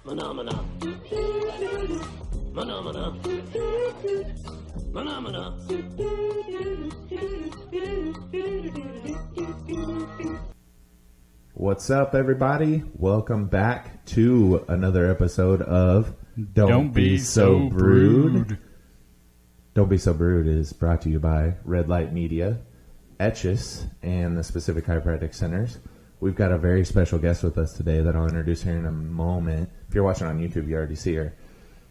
Phenomena. Phenomena. Phenomena. What's up, everybody? Welcome back to another episode of Don't Be So Brewed. Don't Be So Brewed is brought to you by Red Light Media, Etchus, and the Specific Chiropractic Centers. We've got a very special guest with us today that I'll introduce here in a moment. If you're watching on YouTube, you already see her.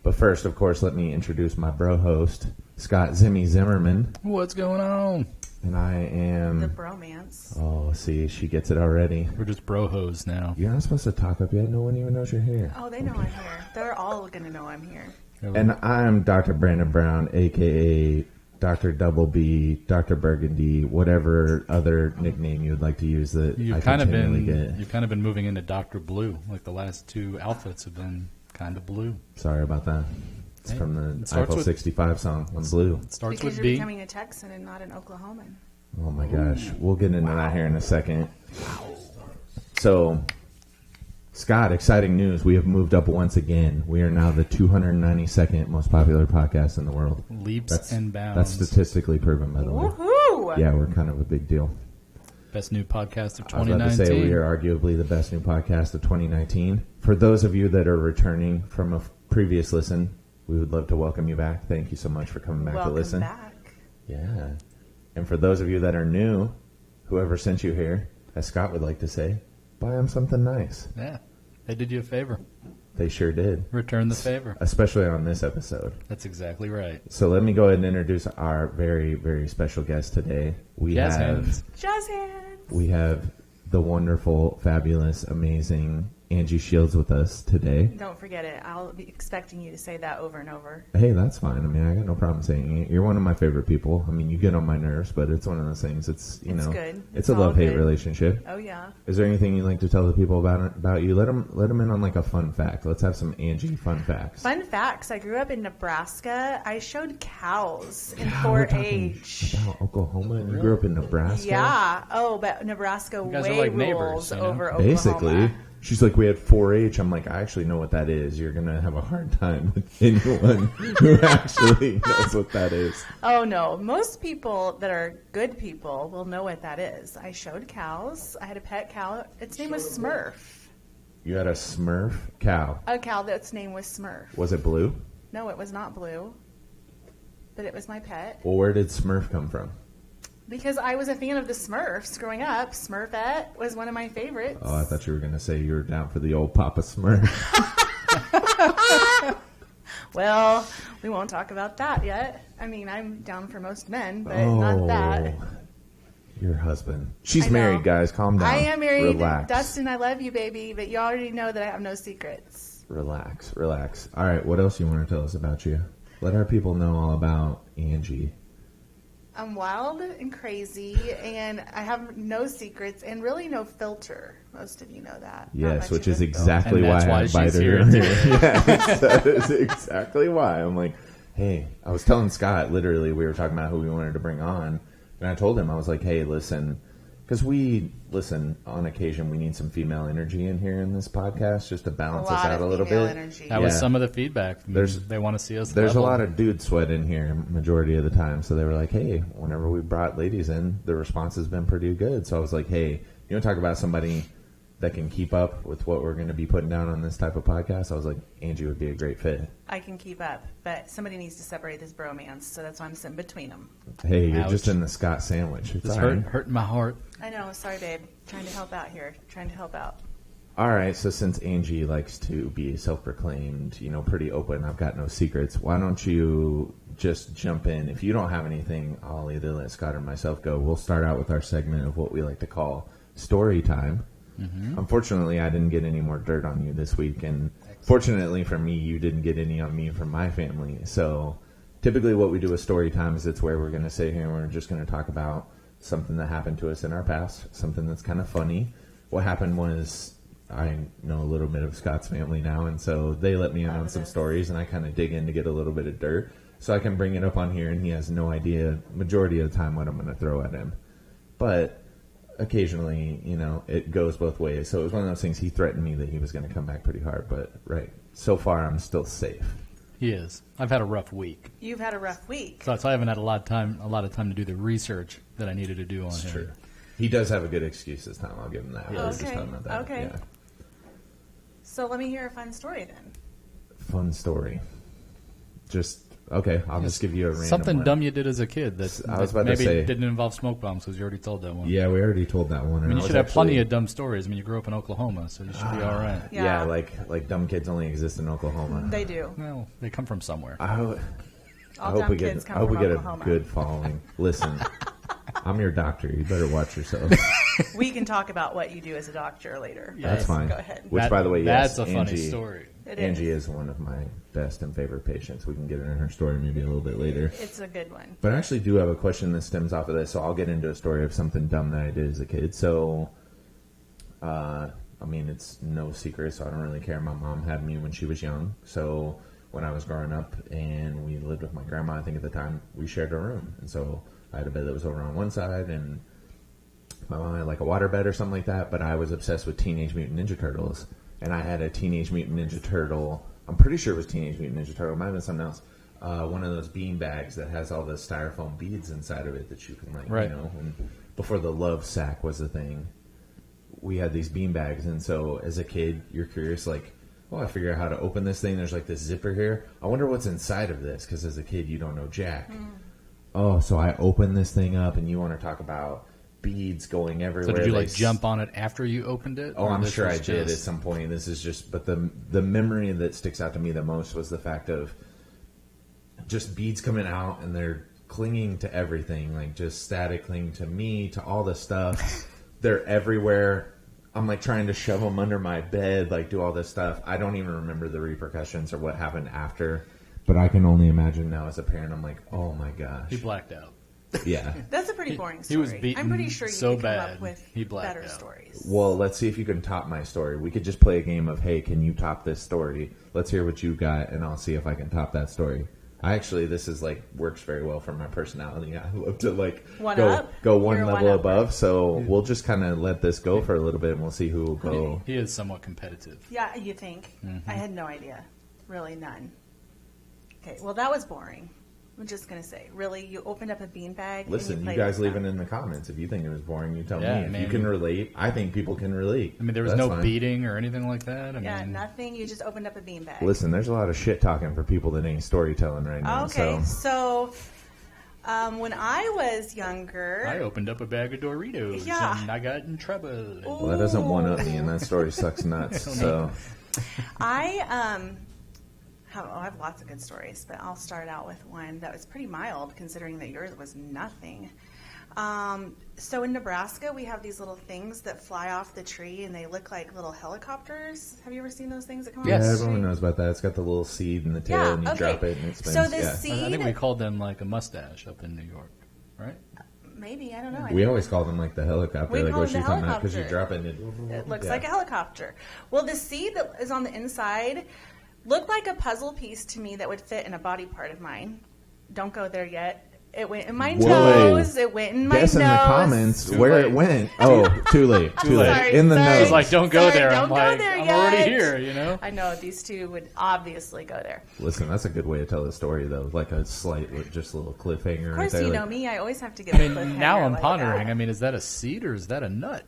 But first, of course, let me introduce my bro host, Scott Zimmy Zimmerman. What's going on? And I am... The bromance. Oh, see, she gets it already. We're just bro-hoes now. You're not supposed to talk up yet. No one even knows you're here. Oh, they know I'm here. They're all going to know I'm here. And I'm Dr. Brandon Brown, a.k.a. Dr. Double B, Dr. Burgundy, whatever other nickname you would like to use that I continually get. You've kind of been moving into Dr. Blue. Like the last two outfits have been kind of blue. Sorry about that. It's from the Eiffel 65 song, I'm Blue. It starts because with you're B. becoming a Texan and not an Oklahoman. Oh my gosh. We'll get into that here in a second. So, Scott, exciting news. We have moved up once again. We are now the 292nd most popular podcast in the world. Leaps and bounds. That's statistically proven, by the way. Woohoo! Yeah, we're kind of a big deal. Best new podcast of 2019. I was about to say we are arguably the best new podcast of 2019. For those of you that are returning from a previous listen, we would love to welcome you back. Thank you so much for coming back to listen. Welcome back. Yeah. And for those of you that are new, whoever sent you here, as Scott would like to say, buy them something nice. Yeah. They did you a favor. They sure did. Return the favor. Especially on this episode. That's exactly right. So let me go ahead and introduce our very, very special guest today. Jazz hands. We have the wonderful, fabulous, amazing Angie Shields with us today. Don't forget it. I'll be expecting you to say that over and over. Hey, that's fine. I mean, I got no problem saying it. You're one of my favorite people. I mean, you get on my nerves, but it's one of those things. It's good. It's a love-hate relationship. Oh yeah. Is there anything you'd like to tell the people about you? Let them in on like a fun fact. Let's have some Angie fun facts. Fun facts. I grew up in Nebraska. I showed cows in 4-H. About Oklahoma, and you grew up in Nebraska. Yeah. Oh, but Nebraska way like rules neighbors, you know? over Oklahoma. Basically. She's like, we had 4-H. I'm like, I actually know what that is. You're going to have a hard time with anyone who actually knows what that is. Oh, no. Most people that are good people will know what that is. I showed cows. I had a pet cow. Its name was Smurf. You had a Smurf cow. A cow that's name was Smurf. Was it blue? No, it was not blue. But it was my pet. Well, where did Smurf come from? Because I was a fan of the Smurfs growing up. Smurfette was one of my favorites. Oh, I thought you were going to say you were down for the old Papa Smurf. Well, we won't talk about that yet. I mean, I'm down for most men, but not that. Your husband. She's married, guys. Calm down. I am married. Relax. Dustin, I love you, baby, but you already know that I have no secrets. Relax. All right, what else you want to tell us about you? Let our people know all about Angie. I'm wild and crazy, and I have no secrets and really no filter. Most of you know that. Yes, which is exactly why I invited her here. Yes, that is exactly why. I'm like, hey, I was telling Scott, literally, we were talking about who we wanted to bring on, and I told him, I was like, hey, listen, because on occasion, we need some female energy in here in this podcast just to balance us out a little bit. Energy. That was some of the feedback. They want to see us There's level. a lot of dude sweat in here majority of the time. So they were like, hey, whenever we brought ladies in, the response has been pretty good. So I was like, hey, you want to talk about somebody that can keep up with what we're going to be putting down on this type of podcast? I was like, Angie would be a great fit. I can keep up, but somebody needs to separate this bromance, so that's why I'm sitting between them. Hey, you're Ouch. just in the Scott sandwich. It's It's all right. hurting my heart. I know. Sorry, babe. Trying to help out here. Trying to help out. All right, so since Angie likes to be self-proclaimed, pretty open, I've got no secrets, why don't you just jump in? If you don't have anything, I'll either let Scott or myself go. We'll start out with our segment of what we like to call story time. Mm-hmm. Unfortunately, I didn't get any more dirt on you this week, and fortunately for me, you didn't get any on me from my family. So typically what we do with story time is it's where we're going to sit here and we're just going to talk about something that happened to us in our past, something that's kind of funny. What happened was I know a little bit of Scott's family now, and so they let me in on some stories, and I kind of dig in to get a little bit of dirt so I can bring it up on here, and he has no idea majority of the time what I'm going to throw at him. But occasionally, it goes both ways. So it was one of those things. He threatened me that he was going to come back pretty hard, but right. so far I'm still safe. He is. I've had a rough week. You've had a rough week. So I haven't had a lot of time to do the research that I needed to do on him. True. He does have a good excuse this time. I'll give him that. We were just talking about that. Okay. Yeah. So let me hear a fun story then. Fun story. I'll just give you a random Something one. dumb you did as a kid that, I was about to maybe say- didn't involve smoke bombs because you already told that one. Yeah, we already told that one. I mean, you should have plenty of dumb stories. I mean, you grew up in Oklahoma, so you should be all right. Yeah, like dumb kids only exist in Oklahoma. They do. Well, they come from somewhere. I hope Dumb we kids get come from a Oklahoma. good following. Listen, I'm your doctor. You better watch yourself. We can talk about what you do as a doctor later. That's fine. Go ahead. Which, by the way, yes, that's a funny Angie, story. Angie is one of my best and favorite patients. We can get into her story maybe a little bit later. It's a good one. But I actually do have a question that stems off of this, so I'll get into a story of something dumb that I did as a kid. So, I mean, it's no secret, so I don't really care. My mom had me when she was young. So when I was growing up and we lived with my grandma, I think at the time, we shared a room. And so I had a bed that was over on one side, and my mom had like a waterbed or something like that. But I was obsessed with Teenage Mutant Ninja Turtles. And I had a Teenage Mutant Ninja Turtle. I'm pretty sure it was Teenage Mutant Ninja Turtle. It might have been something else. One of those bean bags that has all the styrofoam beads inside of it that you can, like, Right. you know, and before the love sack was a thing, we had these bean bags. And so as a kid, you're curious, like, oh, I figure out how to open this thing. There's like this zipper here. I wonder what's inside of this, because as a kid, you don't know jack. Oh, so I open this thing up, and you want to talk about beads going everywhere. So did you like jump on it after you opened it? Oh, Or I'm this sure I was did just- at some point. This is just, but the memory that sticks out to me the most was the fact of just beads coming out, and they're clinging to everything, like just static clinging to me, to all the stuff. They're everywhere. I'm like trying to shove them under my bed, like do all this stuff. I don't even remember the repercussions or what happened after, but I can only imagine now as a parent. I'm like, oh my gosh. He blacked out. Yeah. That's a pretty boring story. He was beaten I'm pretty sure you so could come bad, up with he blacked better out. stories. Well, let's see if you can top my story. We could just play a game of, hey, can you top this story? Let's hear what you got, and I'll see if I can top that story. This is like works very well for my personality. I love to like go one You're a level one-upper. above. So we'll just kind of let this go for a little bit, and we'll see who will go. He is somewhat competitive. Yeah, you think? I had no idea. Really, none. Okay, well, that was boring. I'm just going to say, really, you opened up a beanbag. Listen, and you played guys with leave them. it in the comments. If you think it was boring, you tell Yeah, me. If man. you can relate, I think people can relate. I mean, there was That's no fine. beating or anything like that. I Yeah, mean, nothing. You just opened up a beanbag. Listen, there's a lot of shit talking for people that ain't storytelling right now. Okay, So so when I was younger, I opened up a bag of Doritos Yeah. and I got in trouble. well, that doesn't one up me, and that story sucks nuts. So I have lots of good stories, but I'll start out with one that was pretty mild, considering that yours was nothing. So in Nebraska, we have these little things that fly off the tree, and they look like little helicopters. Have you ever seen those things that come Yes. off yeah, the tree? everyone knows about that. It's got the little seed in the tail, and you okay. drop it, and it spins. So the yeah. seed, I think we called them like a mustache up in New York, right? maybe, I don't know. We always call them like the helicopter. We like call what them you the talking about, because you helicopter. drop it and It looks yeah. like a helicopter. Well, the seed that is on the inside looked like a puzzle piece to me that would fit in a body part of mine. Don't go there yet. It went in my Whoa. toes. It went in my Guess nose. in the comments Too where late. it went. Oh, too late. Too late. Sorry, in the sorry. It nose. was like, don't go Sorry, there. don't I'm go like, there I'm yet. already here, you know? I know these two would obviously go there. Listen, that's a good way to tell the story, though. Like a slight, just a little cliffhanger. Of right course, there. you like, know me. I always have to give I a mean, cliffhanger now I'm like pondering. that. I mean, is that a seed or is that a nut?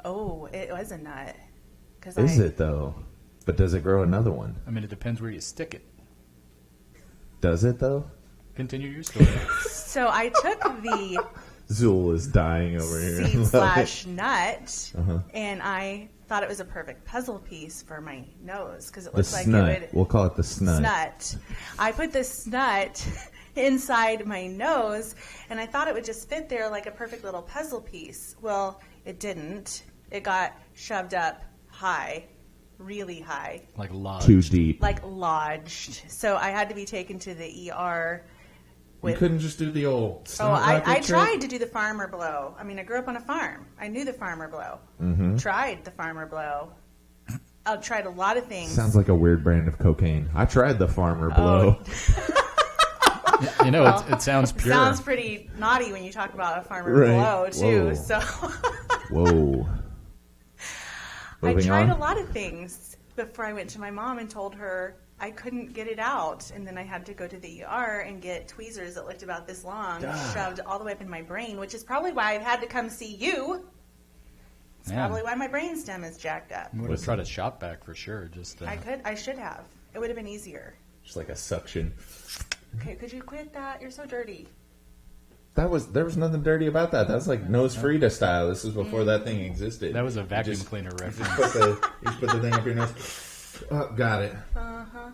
Oh, it was a nut. Cause Is it though? But does it grow another one? I mean, it depends where you stick it. Does it though? Continue your story. So I took the Zool is dying over here. seed/nut, Uh-huh. and I thought it was a perfect puzzle piece for my nose because it The looked like snut. it would. We'll call it the snut. Snut. I put the snut inside my nose, and I thought it would just fit there like a perfect little puzzle piece. Well, it didn't. It got shoved up high, really high, Like lodge. Too deep. like lodged. So I had to be taken to the ER. You couldn't just do the old. Oh, snot I rocket trick? tried to do the farmer blow. I mean, I grew up on a farm. I knew the farmer blow. Mm-hmm. Tried the farmer blow. I tried a lot of things. Sounds like a weird brand of cocaine. I tried the farmer Oh. blow. You know, it sounds pure. Sounds pretty naughty when you talk about a farmer Right. blow, too. Whoa. So Whoa. I Moving tried on. a lot of things. before I went to my mom and told her I couldn't get it out. And then I had to go to the ER and get tweezers that looked about this long shoved all the way up in my brain, which is probably why I've had to come see you. It's probably why my brainstem is jacked up. I would have tried a shop vac for sure. Just I should have. It would have been easier. Just like a suction. Okay, could you quit that? You're so dirty. There was nothing dirty about that. That's like Nose Frida style. This is before that thing existed. That was a vacuum cleaner reference. You just put the thing up your nose. Oh, got it. Uh-huh.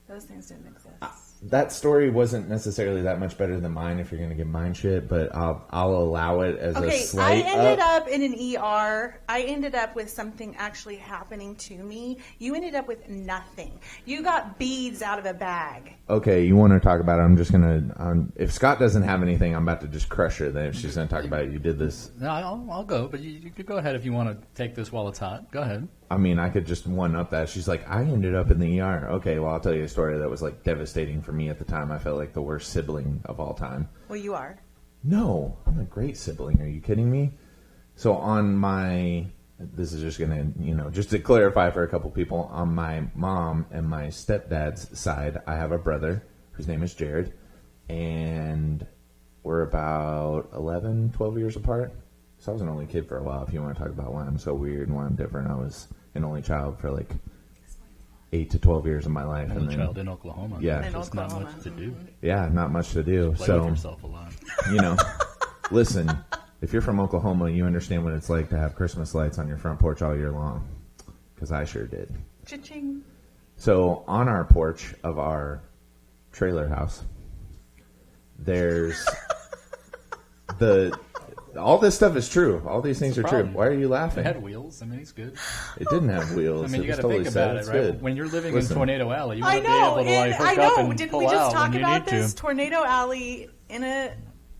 Those things didn't exist. That story wasn't necessarily that much better than mine if you're going to give mine shit, but I'll allow it as a slight I ended up in an ER. I ended up with something actually happening to me. You ended up with nothing. You got beads out of a bag. Okay, you want to talk about it? I'm just going to... if Scott doesn't have anything, I'm about to just crush her then if she's going to talk about it. You did this. No, I'll go, but you could go ahead if you want to take this while it's hot. Go ahead. I mean, I could just one-up that. She's like, I ended up in the ER. Okay, well, I'll tell you a story that was, like, devastating for me at the time. I felt like the worst sibling of all time. Well, you are. No, I'm a great sibling. Are you kidding me? So on my... This is just going to, just to clarify for a couple people. On my mom and my stepdad's side, I have a brother whose name is Jared. And we're about 11, 12 years apart. So I was an only kid for a while. If you want to talk about why I'm so weird and why I'm different, I was an only child for like 8 to 12 years of my life. Only child in Oklahoma. Yeah. There's not much to do. Yeah, not much to do. Play with yourself a lot. Listen, if you're from Oklahoma, you understand what it's like to have Christmas lights on your front porch all year long. Because I sure did. Cha-ching. So on our porch of our trailer house, there's all this stuff is true. All these things are true. Why are you laughing? It had wheels. I mean, he's good. It didn't have wheels. I mean, you got to totally think about it, right? Good. When you're living in Tornado Alley, you I want to be know. able to like hook up and Didn't pull we just out talk when you about need this? to. Tornado Alley in a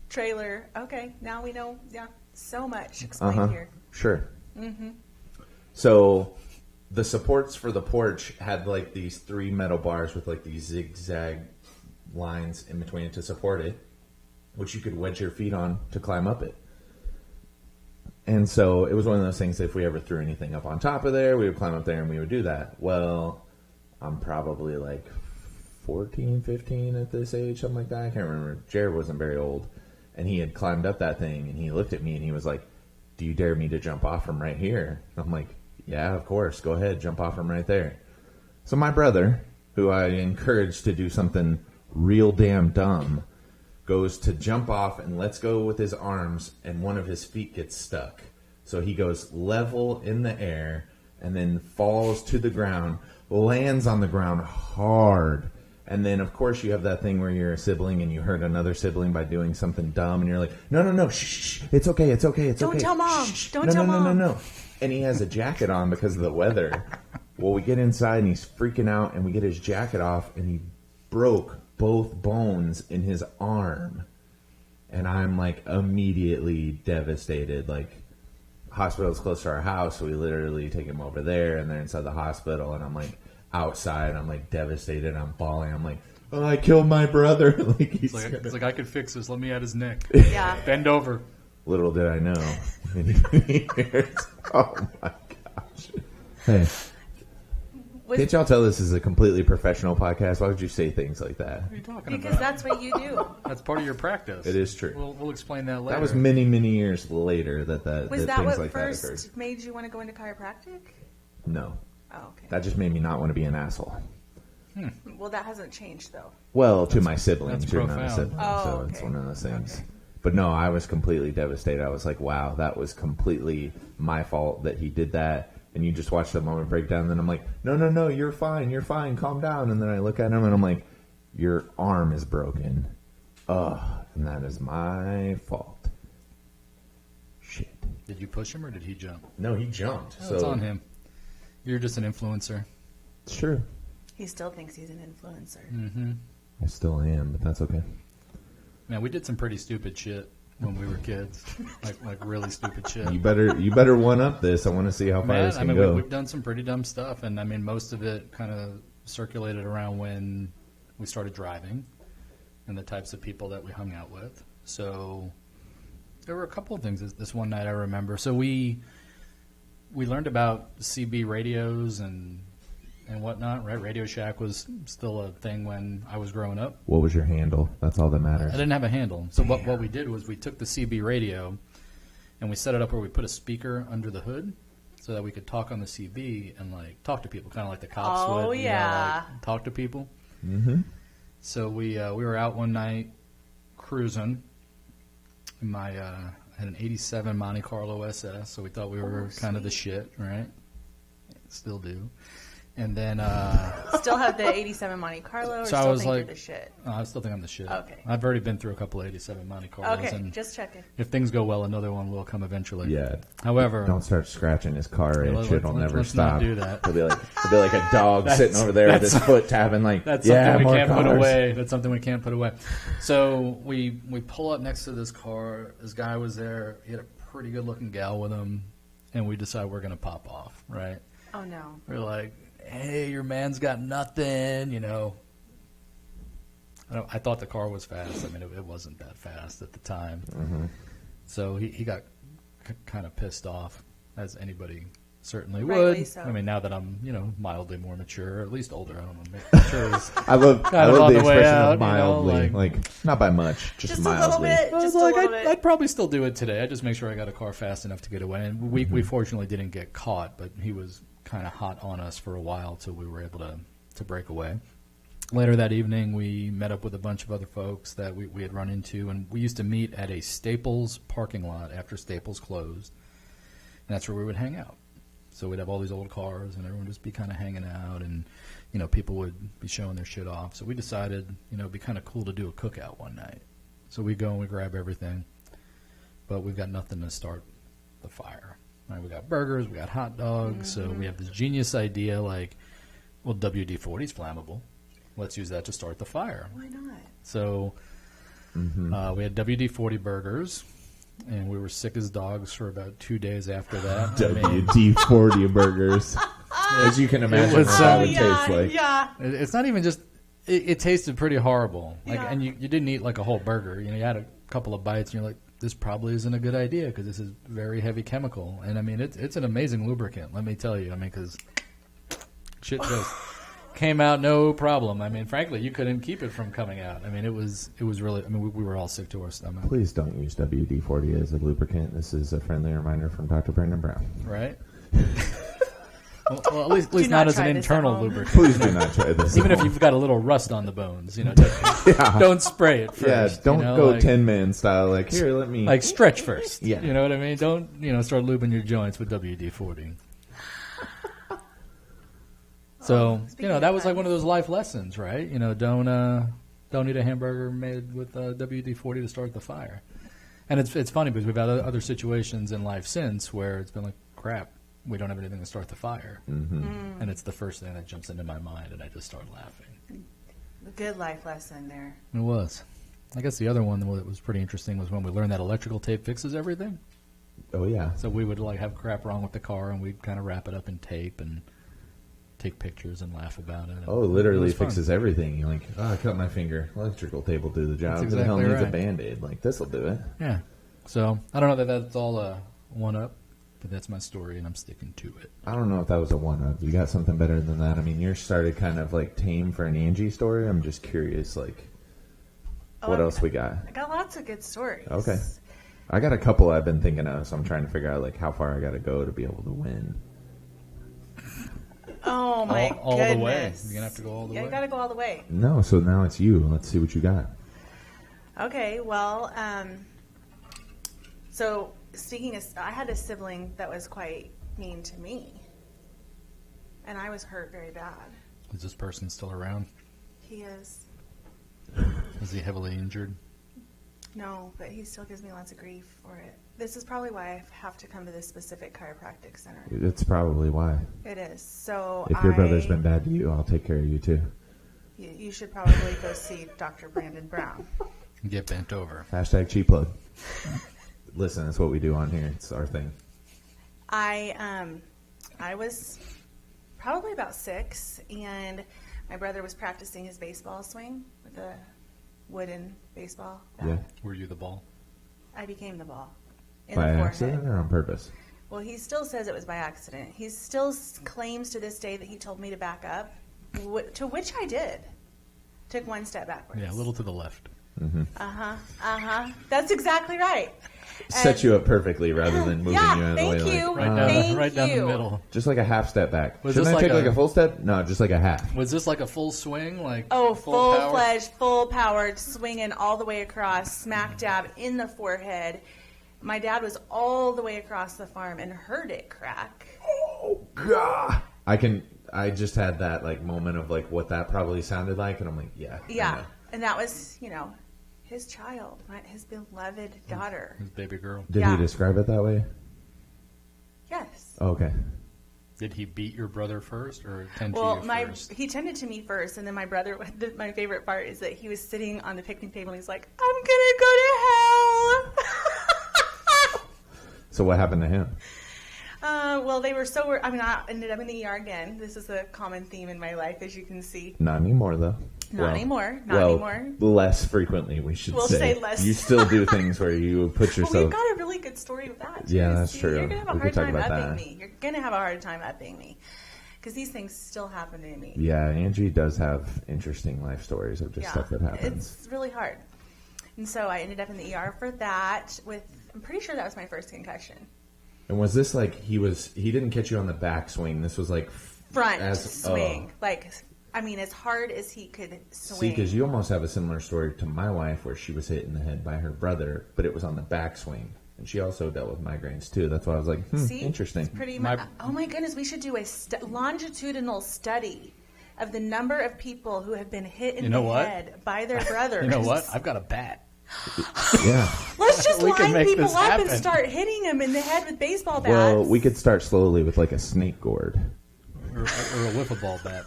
trailer. Okay, now we know. Yeah, so much explained here. Sure. Mm-hmm. So the supports for the porch had like these 3 metal bars with like these zigzag lines in between it to support it, which you could wedge your feet on to climb up it. And so it was one of those things that if we ever threw anything up on top of there, we would climb up there and we would do that. Well, I'm probably like 14, 15 at this age, something like that. I can't remember. Jared wasn't very old. And he had climbed up that thing and he looked at me and he was like, do you dare me to jump off from right here? I'm like, yeah, of course. Go ahead. Jump off from right there. So my brother, who I encouraged to do something real damn dumb, goes to jump off and lets go with his arms, and one of his feet gets stuck. So he goes level in the air and then falls to the ground, lands on the ground hard. And then, of course, you have that thing where you're a sibling and you hurt another sibling by doing something dumb, and you're like, no, shh, it's okay, it's okay. Don't tell Mom. Shh, Don't tell Mom. No. And he has a jacket on because of the weather. Well, we get inside and he's freaking out, and we get his jacket off, and he broke both bones in his arm. And I'm like immediately devastated. Like, hospital's close to our house, so we literally take him over there, and they're inside the hospital, and I'm like outside, I'm like devastated, I'm bawling, I'm like, oh, I killed my brother. Like, It's like I could fix this. Let me at his neck. Yeah. Bend over. Little did I know. Oh my gosh. Hey. Can't y'all tell this is a completely professional podcast? Why would you say things like that? What are you talking Because about? that's what you do. That's part of your practice. It is true. We'll explain that later. That was many, many years later that Was that things what like that occurred. first made you want to go into chiropractic? No. Oh, okay. That just made me not want to be an asshole. Well, that hasn't changed, though. Well, to my siblings. that's You're not a profound. sibling, Oh, so okay. it's one of those things. Okay. But no, I was completely devastated. I was like, wow, that was completely my fault that he did that. And you just watch the moment break down, and then I'm like, no, you're fine, calm down. And then I look at him, and I'm like, your arm is broken. Ugh, and that is my fault. Shit. Did you push him or did he jump? No, he jumped. Oh, it's on him. You're just an influencer. It's true. He still thinks he's an influencer. Mm-hmm. I still am, but that's okay. Man, we did some pretty stupid shit when we were kids. like really stupid shit. You better one up this. I want to see how far this can go. We've done some pretty dumb stuff, and I mean, most of it kind of circulated around when we started driving and the types of people that we hung out with. So there were a couple of things this one night I remember. So we we learned about CB radios and whatnot, right? Radio Shack was still a thing when I was growing up. What was your handle? That's all that matters. I didn't have a handle. So what we did was we took the CB radio and we set it up where we put a speaker under the hood so that we could talk on the CB and like talk to people, kind of like the cops would. Yeah. Like, talk to people. Mm-hmm. So we were out one night cruising. I had an 87 Monte Carlo SS, so we thought we were kind of the shit, right? Still do. And then still have the 87 Monte Carlo, or so still I was think like, you're the shit? I still think I'm the shit. Okay. I've already been through a couple of 87 Monte Carlos. Okay, and just checking. if things go well, another one will come eventually. Yeah. However, Don't start scratching his car itch. It'll never let's stop. not do that. He'll be like a dog sitting over there with his foot tapping like, That's yeah, something we more can't put cars. away. That's something we can't put away. So we pull up next to this car. This guy was there. He had a pretty good looking gal with him, and we decide we're gonna pop off. Right? Oh no. We're like, hey, your man's got nothing. You know. I thought the car was fast. I mean, it wasn't that fast at the time. Mm-hmm. So he got kind of pissed off, as anybody certainly Rightly would. so. I mean, now that I'm, mildly more mature, or at least older, I don't know, mature is I love kind of on the the way expression out, of mildly. like not by much, just Just a mildly. little bit. I was Just like, a little bit. I'd probably still do it today. I just make sure I got a car fast enough to get away. And we fortunately didn't get caught, but he was kind of hot on us for a while till we were able to break away. Later that evening, we met up with a bunch of other folks that we had run into, and we used to meet at a Staples parking lot after Staples closed, and that's where we would hang out. So we'd have all these old cars, and everyone would just be kind of hanging out, and people would be showing their shit off. So we decided, it'd be kind of cool to do a cookout one night. So we go and we grab everything, but we've got nothing to start the fire. Right? We got burgers, we got hot dogs, so we have this genius idea like, well, WD-40 is flammable. Let's use that to start the fire. Why not? So we had WD-40 burgers, and we were sick as dogs for about 2 days after that. WD-40 burgers. As you can imagine was what so- that would yeah, taste like. yeah. It's not even just it tasted pretty horrible. Like, Yeah. and you didn't eat like a whole burger. You had a couple of bites, and you're like, this probably isn't a good idea because this is very heavy chemical. And I mean, it's an amazing lubricant. Let me tell you. I mean, because shit just came out no problem. I mean, frankly, you couldn't keep it from coming out. I mean, it was really. I mean, we were all sick to our stomach. Please don't use WD-40 as a lubricant. This is a friendly reminder from Dr. Brandon Brown. Right. Well, at least Do not not as an try this at internal home. lubricant. Please do not try this. Even if you've got a little rust on the bones, don't spray it first. don't go like, Tin Man style. Like, here, let me. Like stretch first. Yeah. You know what I mean? Don't start lubing your joints with WD-40. So speaking that of was like fun. one of those life lessons, right? Don't eat a hamburger made with WD-40 to start the fire. And it's funny because we've had other situations in life since where it's been like, crap, we don't have anything to start the fire. Mm-hmm. And it's the first thing that jumps into my mind, and I just start laughing. A good life lesson there. It was. I guess the other one that was pretty interesting was when we learned that electrical tape fixes everything. Oh, yeah. So we would like have crap wrong with the car, and we'd kind of wrap it up in tape and take pictures and laugh about it. Oh, It literally was fun. fixes everything. You're like, I cut my finger. Electrical tape will do the job. That's Who the hell exactly needs a right. Band-Aid? Like, this will do it. Yeah. So I don't know that that's all a one-up, but that's my story, and I'm sticking to it. I don't know if that was a one-up. You got something better than that? I mean, yours started kind of like tame for an Angie story. I'm just curious, like, what else we got? I got lots of good stories. Okay. I got a couple I've been thinking of, so I'm trying to figure out, like, how far I got to go to be able to win. Oh my all goodness. the way. You're gonna have to go all the Yeah, way. you got to go all the way. No, so now it's you. Let's see what you got. Okay, well, so speaking of, I had a sibling that was quite mean to me, and I was hurt very bad. Is this person still around? He is. Is he heavily injured? No, but he still gives me lots of grief for it. This is probably why I have to come to this specific chiropractic center. That's probably why. It is. So If your brother's been bad to you, I'll take care of you, too. You should probably go see Dr. Brandon Brown. Get bent over. Hashtag cheap plug. Listen, that's what we do on here. It's our thing. I was probably about 6, and my brother was practicing his baseball swing with a wooden baseball bat. Yeah. Were you the ball? I became the ball in By the forehead. accident or on purpose? Well, he still says it was by accident. He still claims to this day that he told me to back up, to which I did. Took one step backwards. Yeah, a little to the left. That's exactly right. Set you up perfectly rather than moving you out of the way. Thank you. Right down the middle. Just like a half step back. Was Shouldn't this I take like like a full step? No, just like a half. Was this like a full swing? Like Full-fledged, full-powered, swinging all the way across, smack dab in the forehead. My dad was all the way across the farm and heard it crack. Oh, God. I just had that like moment of like what that probably sounded like, and I'm like, yeah. Yeah. And that was, his child, his beloved daughter. His baby girl. Did he describe it that way? Yes. Oh, okay. Did he beat your brother first or tend to you first? He tended to me first, and then my brother, my favorite part is that he was sitting on the picnic table and he's like, I'm going to go to hell. So what happened to him? Well, they were so, I ended up in the ER again. This is a common theme in my life, as you can see. Not anymore, though. Not anymore. Less frequently, we should We'll say less. You still do things where you put yourself... Well, we've got a really good story with that, too. Yeah, that's true. You're going to have a We hard could talk time about upping that. me. You're going to have a hard time upping me. Because these things still happen to me. Yeah, Angie does have interesting life stories of just stuff that happens. It's really hard. And so I ended up in the ER for that I'm pretty sure that was my first concussion. And was this like he didn't catch you on the back swing? This was like front swing. As hard as he could swing. See, because you almost have a similar story to my wife where she was hit in the head by her brother, but it was on the back swing. And she also dealt with migraines too. That's why I was like, interesting. It's pretty much. Oh my goodness, we should do a longitudinal study of the number of people who have been hit in the head by their brothers. You know what? I've got a bat. Yeah. Let's just line people up happen. and start hitting them in the head with baseball bats. Well, we could start slowly with like a snake gourd. Or a wiffle ball bat.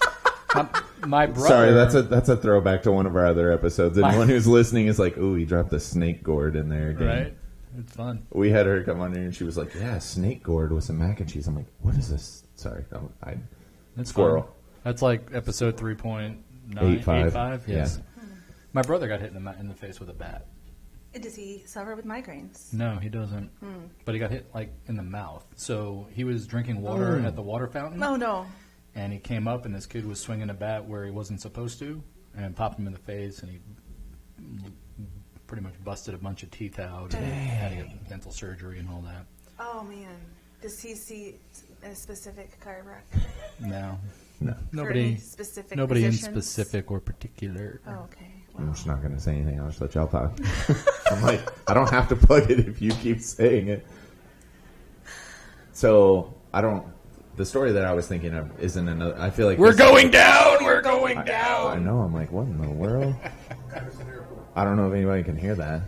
My brother... Sorry, that's a throwback to one of our other episodes. Anyone who's listening is like, ooh, he dropped the snake gourd in there again. Right? It's fun. We had her come on here and she was like, yeah, snake gourd with some mac and cheese. I'm like, what is this? Sorry. It's squirrel. Fun. That's like episode 3.985. 8.5. Yes. Yeah. My brother got hit in the face with a bat. Does he suffer with migraines? No, he doesn't. But he got hit like in the mouth. So he was drinking water at the water fountain. Oh, no. And he came up and this kid was swinging a bat where he wasn't supposed to and popped him in the face and he pretty much busted a bunch of teeth out and had to get dental surgery and all that. Oh, man. Does he see a specific chiropractor? No. Nobody in specific or particular. Oh, okay. Wow. I'm just not going to say anything. I'll just let y'all talk. I'm like, I don't have to plug it if you keep saying it. So, the story that I was thinking of isn't another. I feel like We're going down. I know. I'm like, what in the world? I don't know if anybody can hear that.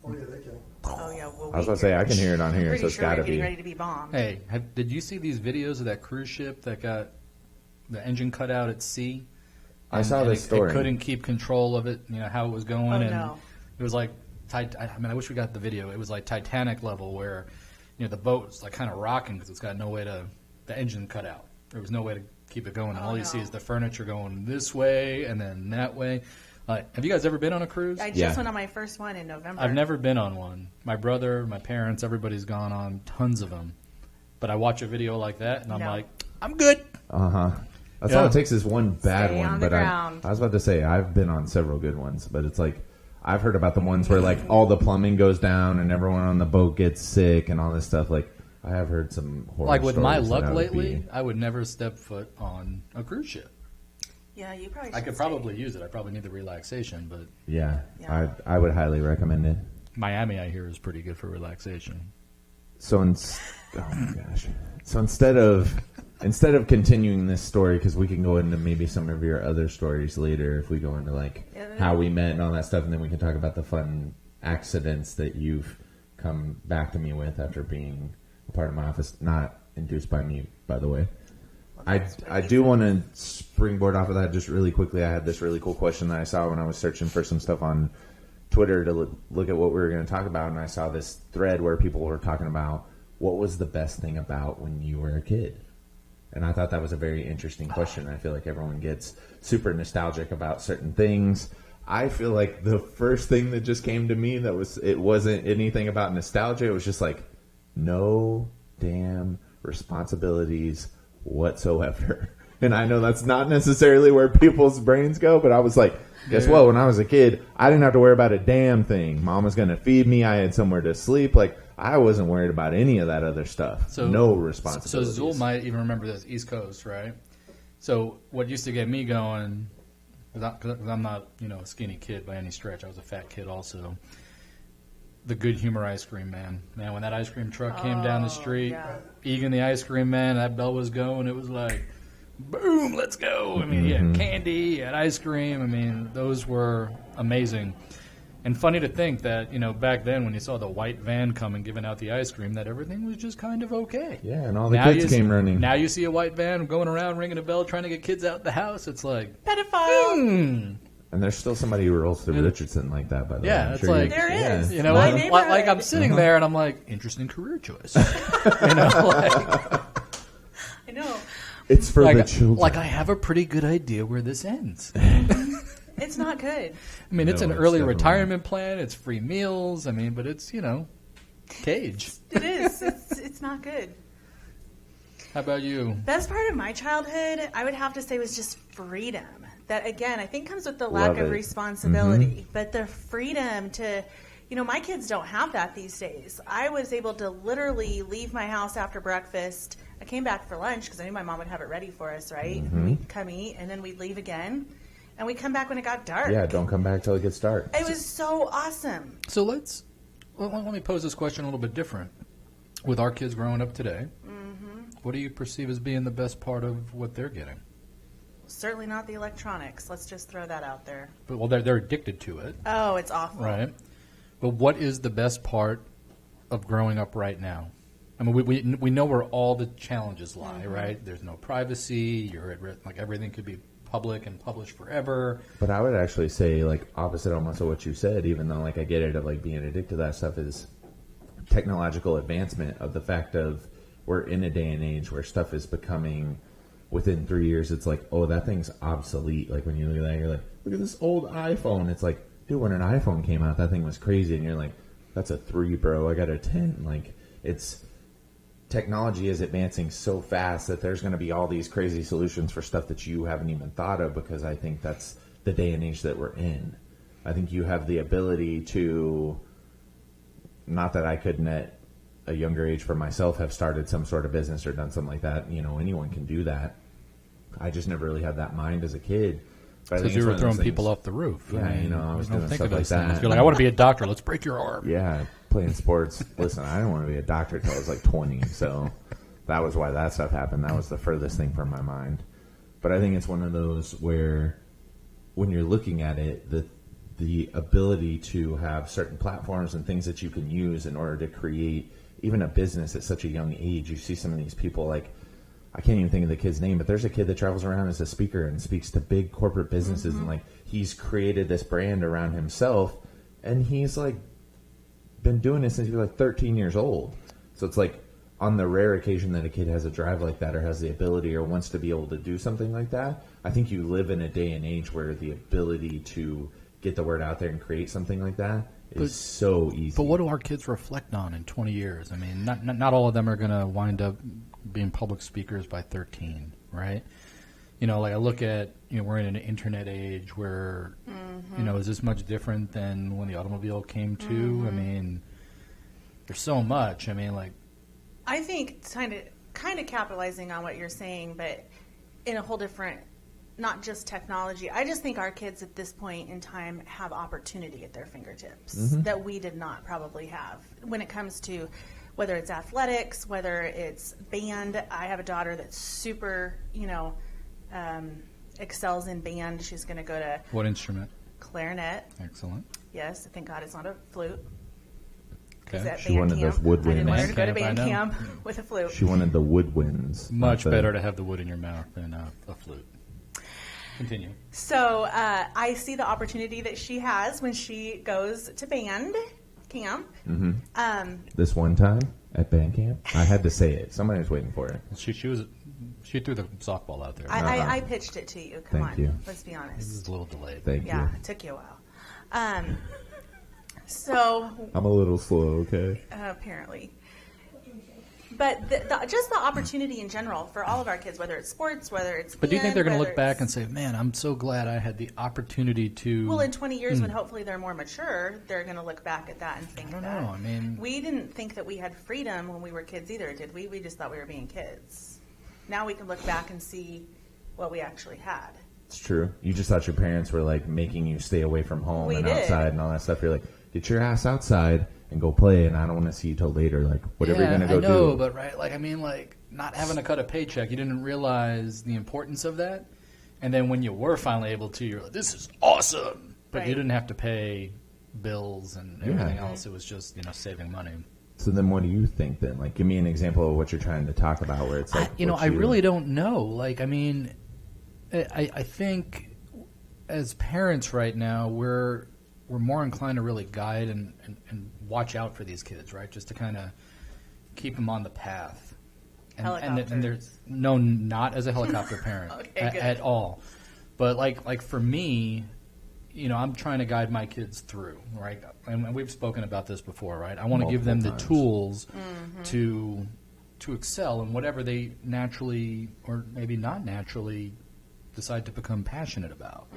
Oh, yeah, they can. Oh, yeah. Well, I was going to say, I can hear it on here, pretty so it's sure got to we're getting be. ready to be bombed. Hey, did you see these videos of that cruise ship that got the engine cut out at sea? I saw this story. It couldn't keep control of it, how it was going. Oh, and no. It was like, I wish we got the video. It was like Titanic level where, the boat's like kind of rocking because it's got no way to, the engine cut out. There was no way to keep it going. And all you see is the furniture going this way and then that way. Have you guys ever been on a cruise? I just went on my first one in November. I've never been on one. My brother, my parents, everybody's gone on tons of them. But I watch a video like that, and I'm like, I'm good. Uh-huh. That's all it takes is one bad Stay one. on the But ground. I was about to say, I've been on several good ones, but it's like, I've heard about the ones where like all the plumbing goes down and everyone on the boat gets sick and all this stuff. Like, I have heard some horror Like with my stories that luck would lately, be- I would never step foot on a cruise ship. Yeah, you probably should I could stay. probably use it. I probably need the relaxation, but Yeah, Yeah. I would highly recommend it. Miami, I hear, is pretty good for relaxation. So, oh my gosh. So instead of continuing this story, because we can go into maybe some of your other stories later if we go into like how we met and all that stuff, and then we can talk about the fun accidents that you've come back to me with after being a part of my office, not induced by me, by the way. I do want to springboard off of that just really quickly. I had this really cool question that I saw when I was searching for some stuff on Twitter to look at what we were going to talk about, and I saw this thread where people were talking about what was the best thing about when you were a kid. And I thought that was a very interesting question. I feel like everyone gets super nostalgic about certain things. I feel like the first thing that just came to me it wasn't anything about nostalgia. It was just like no damn responsibilities whatsoever. And I know that's not necessarily where people's brains go, but I was like, guess what? When I was a kid, I didn't have to worry about a damn thing. Mom was going to feed me. I had somewhere to sleep. Like, I wasn't worried about any of that other stuff. So, no responsibilities. So Zool might even remember this, East Coast, right? So what used to get me going, because I'm not, a skinny kid by any stretch. I was a fat kid also. The Good Humor ice cream man. Man, when that ice cream truck came down the street, Egan the ice cream man, that bell was going. It was like, boom, let's go. I mean, he had candy, he had ice cream. I mean, those were amazing. And funny to think that, back then when you saw the white van coming giving out the ice cream, that everything was just kind of okay. Yeah, and all the kids came running. Now you see a white van going around ringing a bell trying to get kids out the house. It's like, pedophile. And there's still somebody who rolls through Richardson like that, by the way. Yeah, it's like, there is. You know, like I'm sitting there and I'm like, interesting career choice. I know. It's for the children. Like, I have a pretty good idea where this ends. It's not good. I mean, it's an early retirement plan. It's free meals. I mean, but it's, cage. It is. It's not good. How about you? Best part of my childhood, I would have to say, was just freedom. That, again, I think comes with the lack of responsibility. But the freedom to, my kids don't have that these days. I was able to literally leave my house after breakfast. I came back for lunch because I knew my mom would have it ready for us, right? We'd come eat, and then we'd leave again. And we'd come back when it got dark. Yeah, don't come back till it gets dark. It was so awesome. So let me pose this question a little bit different. With our kids growing up today, what do you perceive as being the best part of what they're getting? Certainly not the electronics. Let's just throw that out there. But they're addicted to it. Oh, it's awful. Right. But what is the best part of growing up right now? I mean, we know where all the challenges lie, right? There's no privacy. You're at risk. Like, everything could be public and published forever. But I would actually say, like, opposite almost of what you said, even though, like, I get it of, like, being addicted to that stuff, is technological advancement of the fact of we're in a day and age where stuff is becoming, within 3 years, it's like, oh, that thing's obsolete. Like, when you look at that, you're like, look at this old iPhone. It's like, dude, when an iPhone came out, that thing was crazy. And you're like, that's a 3, bro. I got a 10. Like, it's... Technology is advancing so fast that there's going to be all these crazy solutions for stuff that you haven't even thought of, because I think that's the day and age that we're in. I think you have the ability to, not that I couldn't at a younger age for myself have started some sort of business or done something like that. Anyone can do that. I just never really had that mind as a kid. Because you were throwing people off the roof. Yeah, I was doing stuff like that. You're like, I want to be a doctor. Let's break your arm. Yeah, playing sports. Listen, I didn't want to be a doctor until I was like 20, so that was why that stuff happened. That was the furthest thing from my mind. But I think it's one of those where, when you're looking at it, the ability to have certain platforms and things that you can use in order to create even a business at such a young age. You see some of these people, like, I can't even think of the kid's name, but there's a kid that travels around as a speaker and speaks to big corporate businesses, and like, he's created this brand around himself, and he's like been doing this since he was like 13 years old. So it's like, on the rare occasion that a kid has a drive like that, or has the ability, or wants to be able to do something like that, I think you live in a day and age where the ability to get the word out there and create something like that is so easy. But what do our kids reflect on in 20 years? I mean, not all of them are going to wind up being public speakers by 13, right? Like, I look at, we're in an internet age where, is this much different than when the automobile came to? I mean, there's so much. I mean, like, I think kind of capitalizing on what you're saying, but in a whole different, not just technology. I just think our kids at this point in time have opportunity at their fingertips that we did not probably have when it comes to whether it's athletics, whether it's band. I have a daughter that's super, excels in band. She's going to go to... What instrument? Clarinet. Excellent. Yes, thank God it's not a flute. Okay. She wanted those woodwinds. I didn't want her to go to band camp with a flute. She wanted the woodwinds. Much better to have the wood in your mouth than a flute. Continue. So I see the opportunity that she has when she goes to band camp. This one time at band camp, I had to say it. Somebody was waiting for it. She threw the softball out there. I pitched it to you. Come Thank on. you. Let's be honest. This is a little delayed. Thank you. Yeah, it took you a while. So I'm a little slow, okay? apparently. But just the opportunity in general for all of our kids, whether it's sports, whether it's But do you think they're going to look back and say, man, I'm so glad I had the opportunity to... Well, in 20 years when hopefully they're more mature, they're going to look back at that and think I don't know. I mean... We didn't think that we had freedom when we were kids either, did we? We just thought we were being kids. Now we can look back and see what we actually had. It's true. You just thought your parents were like making you stay away from home outside and all that stuff. You're like, get your ass outside and go play, and I don't want to see you till later. Like, whatever you're going to go do. I know, but right, like, I mean, like, not having to cut a paycheck, you didn't realize the importance of that. And then when you were finally able to, you're like, this is awesome. But you didn't have to pay bills and everything else. It was just, saving money. So then what do you think then? Like, give me an example of what you're trying to talk about where it's like... I really don't know. Like, I mean, I think as parents right now, we're more inclined to really guide and watch out for these kids, right? Just to kind of keep them on the path. And there's no, not as a helicopter parent at all. But like for me, I'm trying to guide my kids through, right? And we've spoken about this before, right? I want to give them the tools to excel in whatever they naturally or maybe not naturally decide to become passionate about.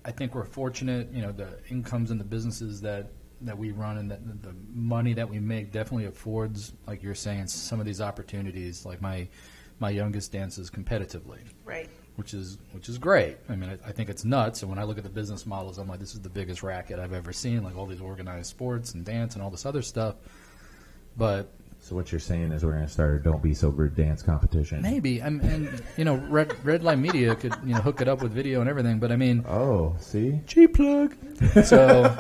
I think we're fortunate, the incomes and the businesses that we run and the money that we make definitely affords, like you're saying, some of these opportunities. Like my youngest dances competitively. Right. Which is great. I mean, I think it's nuts. And when I look at the business models, I'm like, this is the biggest racket I've ever seen, like all these organized sports and dance and all this other stuff. But so what you're saying is we're going to start a Don't Be So Brewed dance competition. Maybe. And Red Light Media could, hook it up with video and everything. But I mean. Oh, see? Cheap plug. So,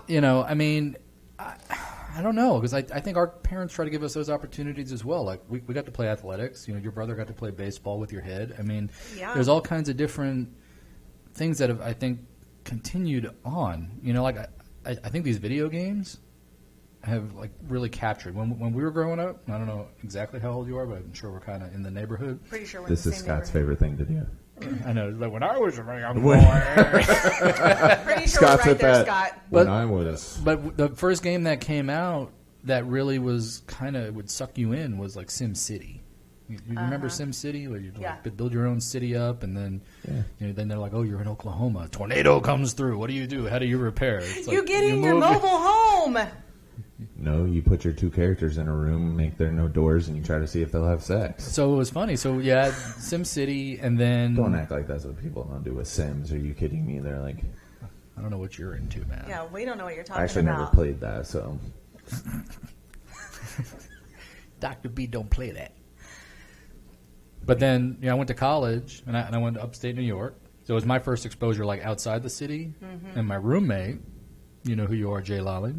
I mean, I don't know. Because I think our parents try to give us those opportunities as well. Like, we got to play athletics. Your brother got to play baseball with your head. I mean, there's all kinds of different things that have, I think, continued on. I think these video games have like really captured when we were growing up. I don't know exactly how old you are, but I'm sure we're kind of in the neighborhood. Pretty sure we're this in the is same Scott's favorite thing to do. I know, like when I was a young boy. Pretty sure Scott's we're right there, Scott. When I was. But the first game that came out that really was kind of would suck you in was like Sim City. You remember Sim City, where you like build your own city up, and then then they're like, oh, you're in Oklahoma, a tornado comes through. What do you do? How do you repair? It's you get in your mobile home. No, you put your two characters in a room, make there no doors, and you try to see if they'll have sex. So it was funny. So yeah, Sim City, and then don't act like that's what people don't do with Sims. Are you kidding me? They're like, I don't know what you're into, man. Yeah, we don't know what you're talking about. I actually never played that, so. Dr. B don't play that. But then, I went to college, and I went to upstate New York. So it was my first exposure, like, outside the city. And my roommate, you know who you are, Jay Lally,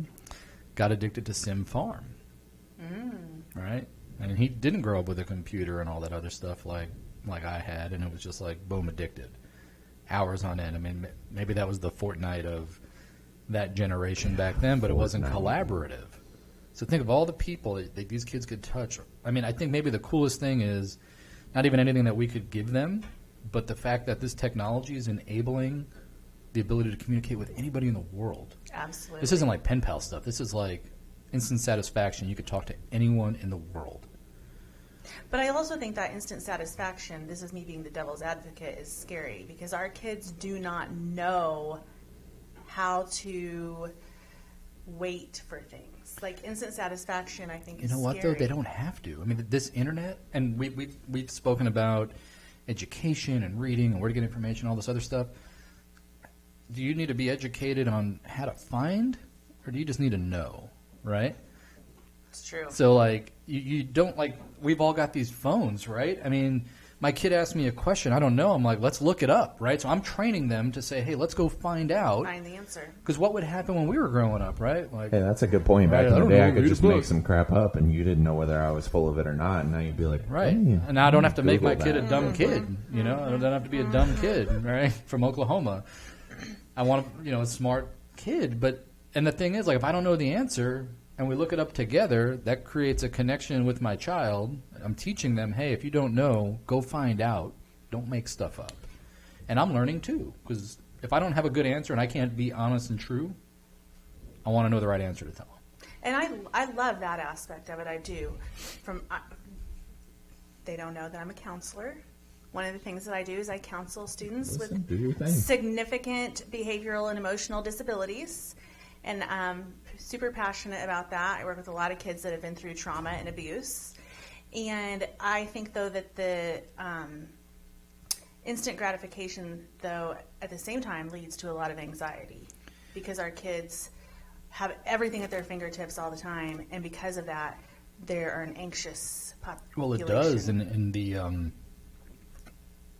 got addicted to Sim Farm. Right? And he didn't grow up with a computer and all that other stuff like I had, and it was just like, boom, addicted. Hours on end. I mean, maybe that was the Fortnite of that generation back then, but it wasn't collaborative. So think of all the people that these kids could touch. I mean, I think maybe the coolest thing is not even anything that we could give them, but the fact that this technology is enabling the ability to communicate with anybody in the world. Absolutely. This isn't like pen pal stuff. This is like instant satisfaction. You could talk to anyone in the world. But I also think that instant satisfaction, this is me being the devil's advocate, is scary because our kids do not know how to wait for things. Like instant satisfaction, I think, is scary. You know what, though? They don't have to. I mean, this internet, and we've spoken about education and reading and where to get information, all this other stuff. Do you need to be educated on how to find, or do you just need to know, right? It's true. So, like, you don't, like, we've all got these phones, right? I mean, my kid asked me a question. I don't know. I'm like, let's look it up, right? So I'm training them to say, hey, let's go find out. Find the answer. Because what would happen when we were growing up, right? Like, hey, that's a good point. Back in the day, I could just make some crap up, and you didn't know whether I was full of it or not. And now you'd be like, right. Hey, and now I don't have to make my kid a dumb kid, you know? I don't have to be a dumb kid, right, from Oklahoma. I want a smart kid. And the thing is, like, if I don't know the answer and we look it up together, that creates a connection with my child. I'm teaching them, hey, if you don't know, go find out. Don't make stuff up. And I'm learning, too, because if I don't have a good answer and I can't be honest and true, I want to know the right answer to tell them. And I love that aspect of it. I do. They don't know that I'm a counselor. One of the things that I do is I counsel students with significant behavioral and emotional disabilities. And I'm super passionate about that. I work with a lot of kids that have been through trauma and abuse. And I think, though, that the instant gratification, though, at the same time leads to a lot of anxiety because our kids have everything at their fingertips all the time. And because of that, they're an anxious population. Well, it does. And the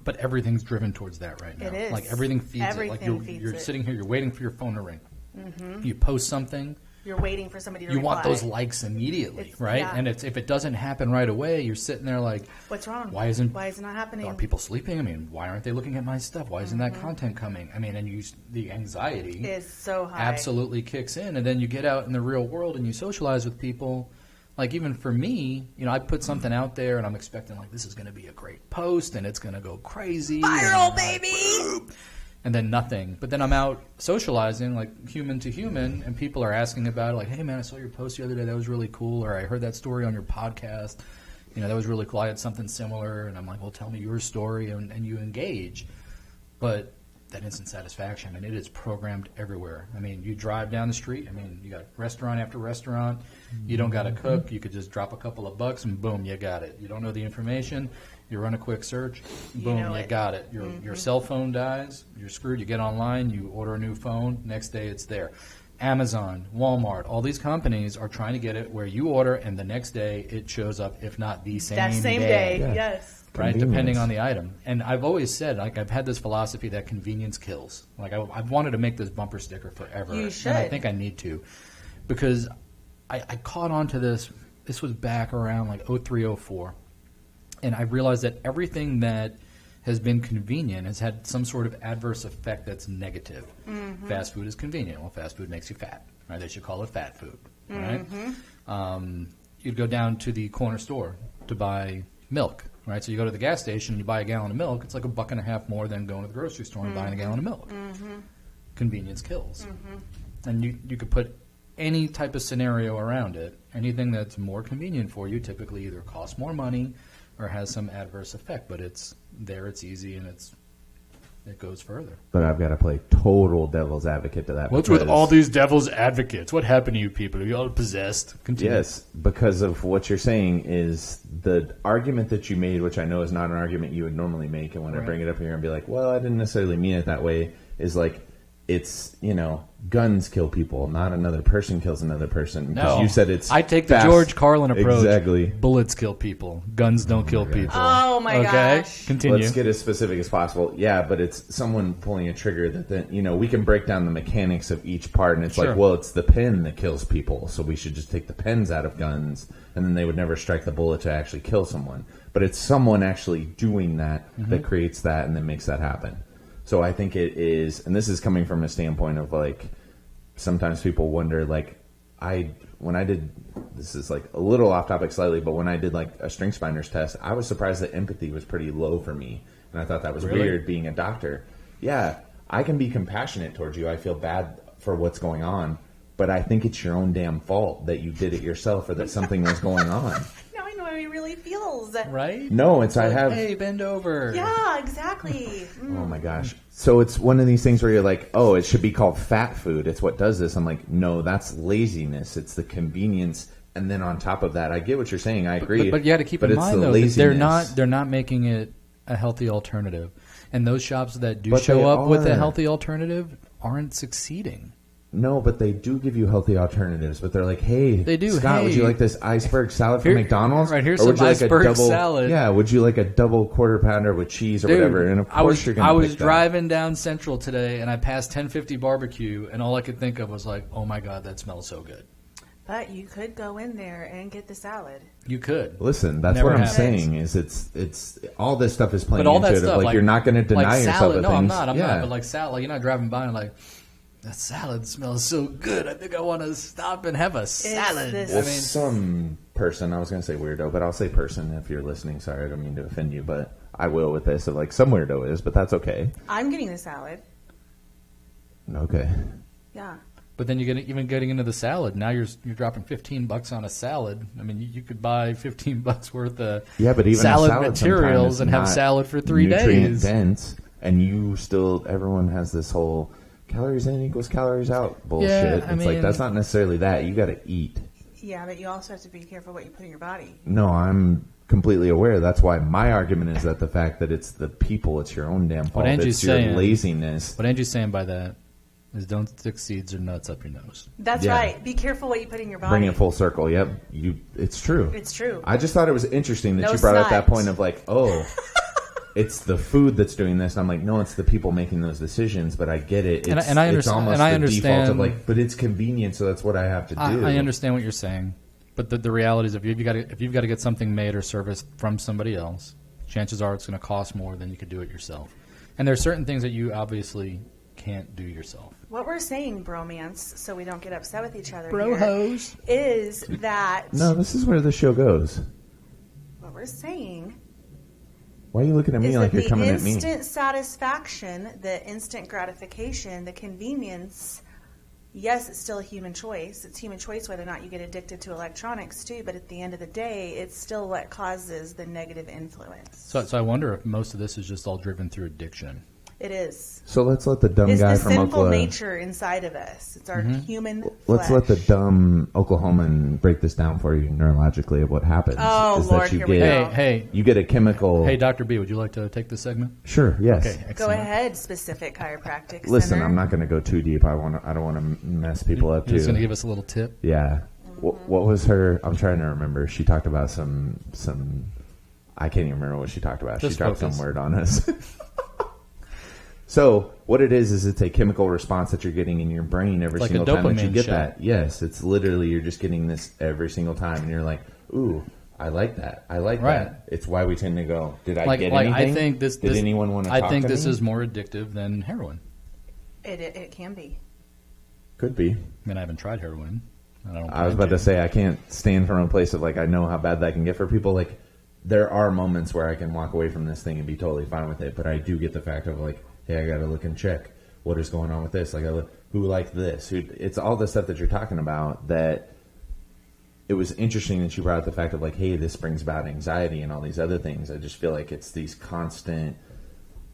but everything's driven towards that right now. It is. Like everything feeds it. Like you're sitting here, you're waiting for your phone to ring. Mm-hmm. You post something. You're waiting for somebody to reply. You want those likes immediately, right? Yeah. And if it doesn't happen right away, you're sitting there like, what's wrong? Why is it not happening? Are people sleeping? I mean, why aren't they looking at my stuff? Why isn't that content coming? I mean, and the anxiety is so high. Absolutely kicks in. And then you get out in the real world and you socialize with people. Like even for me, I put something out there and I'm expecting like this is going to be a great post and it's going to go crazy. Viral, baby! And then nothing. But then I'm out socializing, like human to human, and people are asking about it, like, hey, man, I saw your post the other day. That was really cool. Or I heard that story on your podcast. That was really cool. I had something similar. And I'm like, well, tell me your story. And you engage. But that instant satisfaction, and it is programmed everywhere. I mean, you drive down the street. I mean, you got restaurant after restaurant. You don't got to cook. You could just drop a couple of bucks, and boom, you got it. You don't know the information. You run a quick search, boom, you got it. Your cell phone dies, you're screwed. You get online, you order a new phone, next day it's there. Amazon, Walmart, all these companies are trying to get it where you order and the next day it shows up, if not the same day. That same day, yes. Right, depending on the item. And I've always said, like, I've had this philosophy that convenience kills. Like, I've wanted to make this bumper sticker forever. You should. And I think I need to. Because I caught on to this. This was back around like 03, 04. And I realized that everything that has been convenient has had some sort of adverse effect that's negative. Mm-hmm. Fast food is convenient. Well, fast food makes you fat. Right? They should call it fat food. Right? Mm-hmm. You'd go down to the corner store to buy milk. Right? So you go to the gas station and you buy a gallon of milk. It's like $1.50 more than going to the grocery store and buying a gallon of milk. Mm-hmm. Convenience kills. Mm-hmm. And you could put any type of scenario around it. Anything that's more convenient for you typically either costs more money or has some adverse effect, but it's easy, and it goes further. But I've got to play total devil's advocate to that. What's with all these devil's advocates? What happened to you people? Are you all possessed? Continue. Yes, because of what you're saying is the argument that you made, which I know is not an argument you would normally make, and when I bring it up here and be like, well, I didn't necessarily mean it that way, is like, it's, guns kill people, not another person kills another person. No. You said it's I take the George Carlin approach. Exactly. Bullets kill people. Guns don't kill people. Oh, my gosh. Continue. Let's get as specific as possible. Yeah, but it's someone pulling a trigger that then, we can break down the mechanics of each part, and it's like, well, it's the pen that kills people, so we should just take the pens out of guns, and then they would never strike the bullet to actually kill someone. But it's someone actually doing that that creates that and then makes that happen. So I think it is, and this is coming from a standpoint of like, sometimes people wonder, like, when I did, this is like a little off topic slightly, but when I did like a strengths finders test, I was surprised that empathy was pretty low for me. And I thought that was weird being a doctor. Yeah, I can be compassionate towards you. I feel bad for what's going on, but I think it's your own damn fault that you did it yourself or that something was going on. Now I know how he really feels. Right? No, it's like, hey, bend over. Yeah, exactly. Oh my gosh. So it's one of these things where you're like, oh, it should be called fat food. It's what does this. I'm like, no, that's laziness. It's the convenience. And then on top of that, I get what you're saying. I agree. But you got to keep in mind, though, that they're not making it a healthy alternative. And those shops that do show up with a healthy alternative aren't succeeding. No, but they do give you healthy alternatives. But they're like, hey, they do. Scott, would you like this iceberg salad from McDonald's? Right, here's some iceberg salad. Yeah, would you like a double quarter pounder with cheese or whatever? And of course you're going to I was driving down Central today, and I passed 1050 Barbecue, and all I could think of was like, oh my God, that smells so good. But you could go in there and get the salad. You could. Listen, that's what I'm saying. Is it's all this stuff is playing into it. Like, you're not going to deny yourself salad, of no, things. I'm not. But like salad, you're not driving by and like, that salad smells so good. I think I want to stop and have a salad. Well, some person, I was going to say weirdo, but I'll say person if you're listening. Sorry, I don't mean to offend you, but I will with this. Of like, some weirdo is, but that's okay. I'm getting the salad. Okay. Yeah. But then even getting into the salad, now you're dropping $15 on a salad. I mean, you could buy $15 worth of but even salad materials and have salad for 3 days. Dense, and everyone has this whole calories in equals calories out bullshit. Yeah, It's like that's not necessarily that. You got to eat. Yeah, but you also have to be careful what you put in your body. No, I'm completely aware. That's why my argument is that the fact that it's the people, it's your own damn fault. It's your laziness. What Angie's saying by that is don't stick seeds or nuts up your nose. That's right. Be careful what you put in your body. Bring it full circle. Yep. It's true. It's true. I just thought it was interesting that you brought up that point of like, oh, it's the food that's doing this. And I'm like, no, it's the people making those decisions. But I get it. It's, and I understand. It's almost and I the understand, default of like, but it's convenient, so that's what I have to do. I understand what you're saying. But the reality is if you've got to get something made or serviced from somebody else, chances are it's going to cost more than you could do it yourself. And there are certain things that you obviously can't do yourself. What we're saying, bromance, so we don't get upset with each other Bro-hos. is that... No, this is where the show goes. What we're saying... Why are you looking at me like you're coming at me? The instant satisfaction, the instant gratification, the convenience... Yes, it's still a human choice. It's human choice whether or not you get addicted to electronics too, but at the end of the day, it's still what causes the negative influence. So I wonder if most of this is just all driven through addiction. It is. So let's let the dumb guy from Oklahoma... It's the sinful nature inside of us. It's our human Let's let the dumb Oklahoman break this down for you neurologically of what happens. Oh, Lord, here we go. Hey. You get a chemical... Hey, Dr. B, would you like to take this segment? Sure, yes. Okay, excellent. Go ahead, specific chiropractic Listen, center. I'm not going to go too deep. I don't want to mess people up, too. You're just going to give us a little tip? Yeah. What was her... I'm trying to remember. She talked about some... I can't even remember what she talked about. Just she dropped focus. some word on us. So what it is it's a chemical response that you're getting in your brain every single time that you get that. Yes, it's literally you're just getting this every single time, and you're like, ooh, I like that. I like that. It's why we tend to go, did I get anything? I think Did anyone want to talk to me? I think this is more addictive than heroin. It can be. Could be. I mean, I haven't tried heroin. I was about to say, I can't stand from a place of like, I know how bad that can get for people. Like, there are moments where I can walk away from this thing and be totally fine with it, but I do get the fact of like, hey, I got to look and check what is going on with this. Like, who liked this? It's all the stuff that you're talking about that it was interesting that you brought up the fact of like, hey, this brings about anxiety and all these other things. I just feel like it's these constant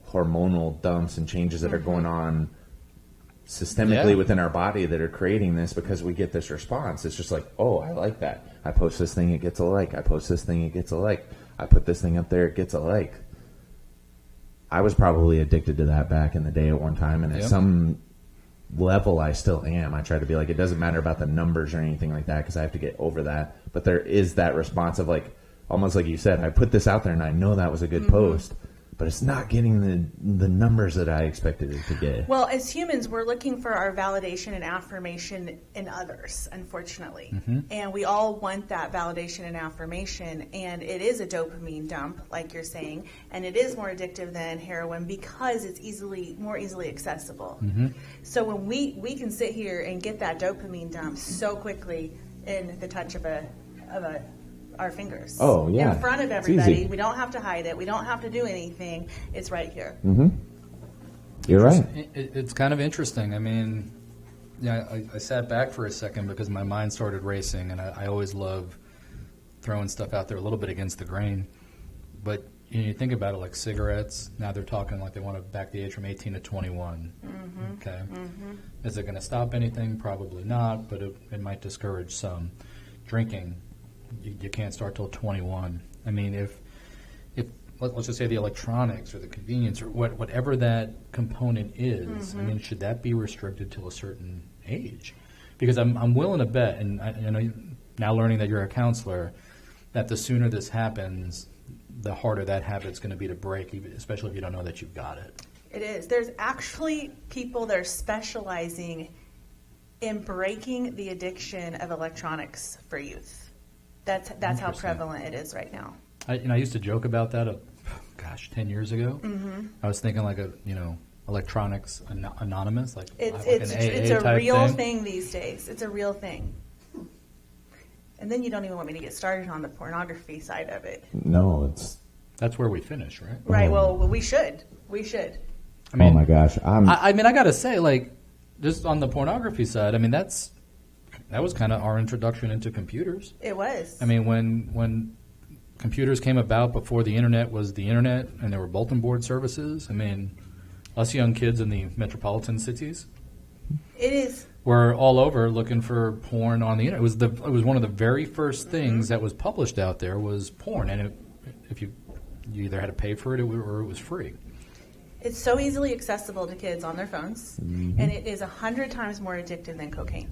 hormonal dumps and changes that are going on systemically within our body that are creating this because we get this response. It's just like, oh, I like that. I post this thing, it gets a like. I post this thing, it gets a like. I put this thing up there, it gets a like. I was probably addicted to that back in the day at one time, and at some level I still am. I try to be like, it doesn't matter about the numbers or anything like that because I have to get over that. But there is that response of like, almost like you said, I put this out there and I know that was a good post, but it's not getting the numbers that I expected it to get. Well, as humans, we're looking for our validation and affirmation in others, unfortunately. And we all want that validation and affirmation, and it is a dopamine dump, like you're saying, and it is more addictive than heroin because it's more easily accessible. So when we can sit here and get that dopamine dump so quickly in the touch of our fingers. Oh, yeah. In front of everybody. We don't have to hide it. We don't have to do anything. It's right here. You're right. It's kind of interesting. I mean, I sat back for a second because my mind started racing, and I always love throwing stuff out there a little bit against the grain. But you think about it like cigarettes. Now they're talking like they want to back the age from 18 to 21. Okay. Is it going to stop anything? Probably not, but it might discourage some. Drinking. You can't start till 21. I mean, if let's just say the electronics or the convenience or whatever that component is, I mean, should that be restricted to a certain age? Because I'm willing to bet, and I know now learning that you're a counselor, that the sooner this happens, the harder that habit's going to be to break, especially if you don't know that you've got it. It is. There's actually people that are specializing in breaking the addiction of electronics for youth. That's how prevalent it is right now. I used to joke about that, 10 years ago. I was thinking like electronics anonymous, like it's a real thing these days. It's a real thing. And then you don't even want me to get started on the pornography side of it. No, that's where we finish, right? Right. Well, we should. I mean, oh my gosh, I mean, I gotta say, like, just on the pornography side, I mean, that was kind of our introduction into computers. It was. I mean, when computers came about before the internet was the internet and there were bulletin board services, I mean, us young kids in the metropolitan cities, It is. were all over looking for porn on the internet. It was one of the very first things that was published out there was porn, and if you either had to pay for it or it was free. It's so easily accessible to kids on their phones, and it is 100 times more addictive than cocaine.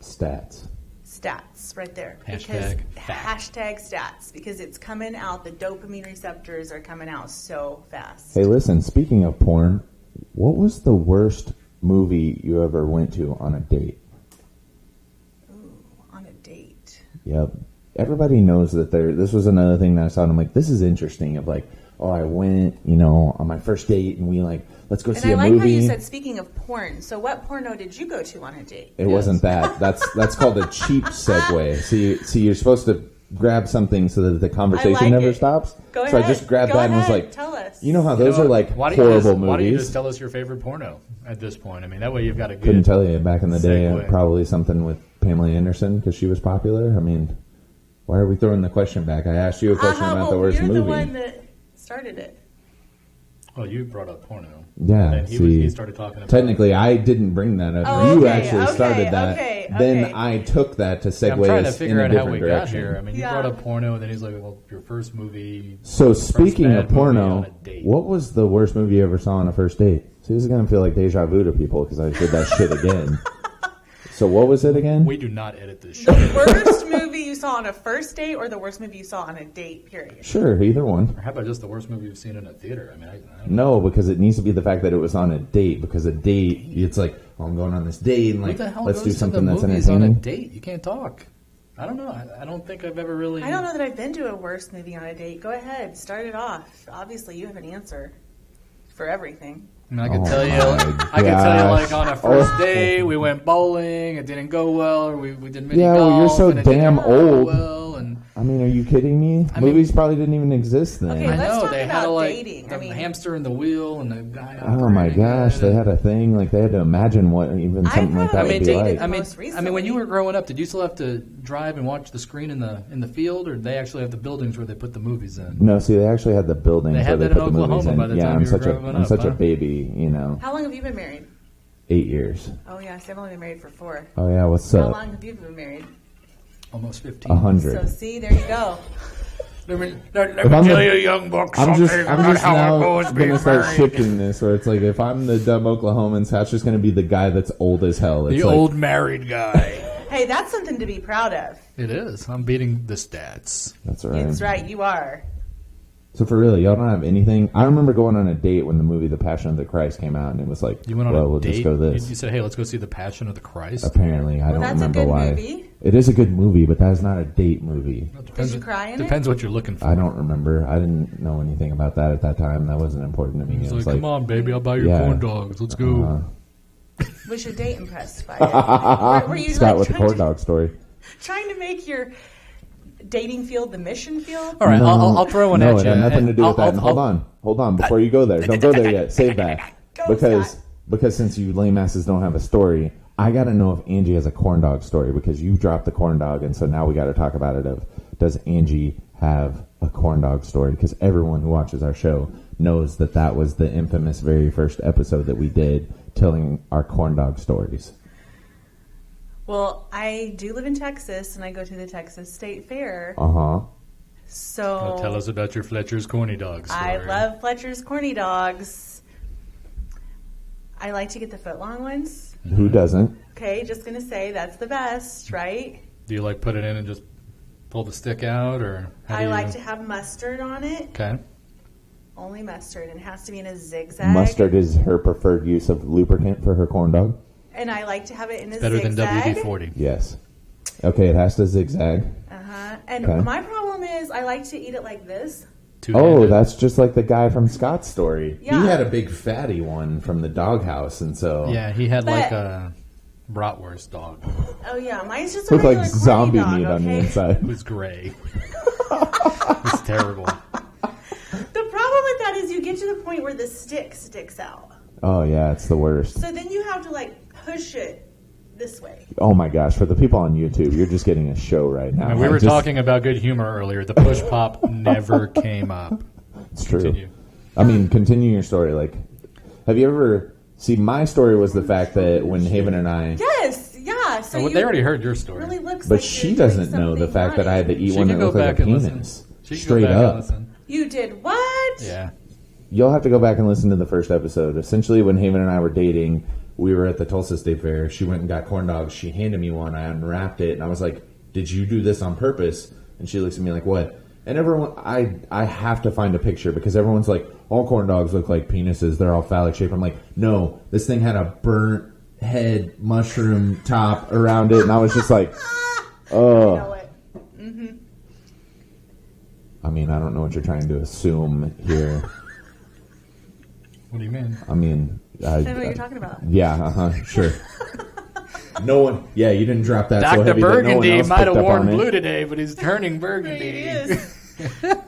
Stats. Stats right there. Hashtag Hashtag stats, because it's coming out. The dopamine receptors are coming out so fast. Hey, listen, speaking of porn, what was the worst movie you ever went to on a date? Ooh, on a date. Yep. Everybody knows that this was another thing that I saw, and I'm like, this is interesting. Of like, oh, I went, on my first date, and we let's go see a movie. And I like how you said, speaking of porn, so what porno did you go to on a date? It wasn't that. That's called a cheap segue. So you're supposed to grab something so that the conversation never stops. Go so ahead. I just grabbed that and was like, tell us. You know how those are like horrible movies? Why don't you just tell us your favorite porno at this point? I mean, that way you've got a good Couldn't tell you. Back in the day, segue. probably something with Pamela Anderson because she was popular. I mean, why are we throwing the question back? I asked you a question about the worst you're movie. the one that started it. Well, you brought up porno. Yeah, And he started talking about technically, I didn't bring that up. Oh, you okay, actually started that. okay. Then I took that to segue I'm trying to us figure in a out how we different got direction. here. I mean, Yeah. you brought up porno, and then he's like, well, your first movie. So first speaking bad of movie porno, on a date. what was the worst movie you ever saw on a first date? See, this is going to feel like deja vu to people because I did that shit again. So what was it again? We do not edit this show. The worst movie you saw on a first date or the worst movie you saw on a date, period? Sure, either one. Or how about just the worst movie you've seen in a theater? I mean, I don't No, because it needs to be the fact that it was on a date. Because a date, it's like, oh, I'm going on this date, and Who like, the hell let's goes do to something the that's movies on a entertaining. date? You can't talk. I don't know. I don't think I've ever really. I don't know that I've been to a worst movie on a date. Go ahead, start it off. Obviously, you have an answer for everything. I mean, I could Oh tell you. my I could tell you, gosh. like on a first Oh. day, we went bowling. It didn't go well, or we did mini Yeah, golf. well, you're so and it didn't damn go old. Well, and I mean, are you kidding me? I mean- Movies probably didn't even exist then. Okay, I let's know talk they had about a, like dating. the I mean- hamster in the wheel and the guy. Oh my operating gosh, it, they and- had a thing like they had to imagine what even something like that probably would be dated like. the most I mean, when you recently. were growing up, did you still have to drive and watch the screen in the field, or did they actually have the buildings where they put the movies in? No, see, they actually had the buildings They had where that they in put the movies Oklahoma in. by the Yeah, time I'm you were such a growing I'm up, such a huh? baby, How long have you been married? 8 years. Oh, yes, I've only been married for 4. Oh yeah, what's How up? long have you been married? Almost 15. 100. So, see, there you go. Let me If I'm tell the- you, young buck, I'm something just about how now it goes going being to start married. shifting this, where it's like if I'm the dumb Oklahoman, Scott's just going to be the guy that's old as hell. It's The like, old married guy. Hey, that's something to be proud of. It is. I'm beating the stats. That's right. That's right, you are. So for real, y'all don't have anything? I remember going on a date when the movie The Passion of the Christ came out, and it was like, You went on well, a we'll date. just go this. You said, "Hey, let's go see the Passion of the Christ." Apparently, I Well, don't that's a remember good why. movie. It is a good movie, but that is not a date movie. Depends, you cry in it? Depends what you're looking for. I don't remember. I didn't know anything about that at that time. That wasn't important to me. He's It like, was "Come on, baby, I'll buy your Yeah. corn dogs. Let's go." Was your date impressed by it? Were you Scott like with the trying corn dog story. trying to make your dating field the mission field? All right, No, I'll throw one no, at you. it had nothing to do with that. I'll- And hold on, before you go there. Don't go there yet. Save that. Go, because Scott. since you lame asses don't have a story, I got to know if Angie has a corn dog story because you dropped the corn dog, and so now we got to talk about it. Does Angie have a corn dog story? Because everyone who watches our show knows that was the infamous very first episode that we did, telling our corn dog stories. Well, I do live in Texas, and I go to the Texas State Fair. So Well, tell us about your Fletcher's corny dog story. I love Fletcher's corny dogs. I like to get the footlong ones. Who doesn't? Okay, just gonna say that's the best, right? Do you like put it in and just pull the stick out, or how do I you... like to have mustard on it. Okay. Only mustard, and it has to be in a zigzag. Mustard is her preferred use of lubricant for her corn dog? And I like to have it in a Better than zigzag. WD-40. Yes. Okay, it has to zigzag. And Okay. my problem is I like to eat it like this. Oh, that's just like the guy from Scott's story. Yeah. He had a big fatty one from the doghouse, and so Yeah, he had like But- a bratwurst dog. Oh yeah, mine's just a looked regular like corny zombie dog, meat on the okay? inside. It was gray. It's terrible. The problem with that is you get to the point where the stick sticks out. Oh, yeah, it's the worst. So then you have to like push it this way. Oh, my gosh. For the people on YouTube, you're just getting a show right now. We were talking about good humor earlier. The push pop never came up. It's true. Continue. I mean, continue your story. Like, have you ever... See, my story was the fact that when Haven and I... Yes, yeah. So They already heard your story. really looks But like she you're doing doesn't know the something fact that I had to right. eat She one can that go looked like back a and listen. penis. She can Straight go back and up. listen. You did what? Yeah. You'll have to go back and listen to the first episode. Essentially, when Haven and I were dating, we were at the Tulsa State Fair. She went and got corn dogs. She handed me one. I unwrapped it, and I was like, "Did you do this on purpose?" And she looks at me like, "What?" And everyone, I have to find a picture because everyone's like, "All corn dogs look like penises. They're all phallic shaped." I'm like, "No, this thing had a burnt head mushroom top around it," and I was just like, "Oh." I know it. I mean, I don't know what you're trying to assume here. What do you mean? I mean, I know what you're talking about. Yeah, sure. No one. Yeah, you didn't drop that so Dr. heavy that no one Burgundy else might have picked up worn on it. blue today, but he's turning burgundy. It is.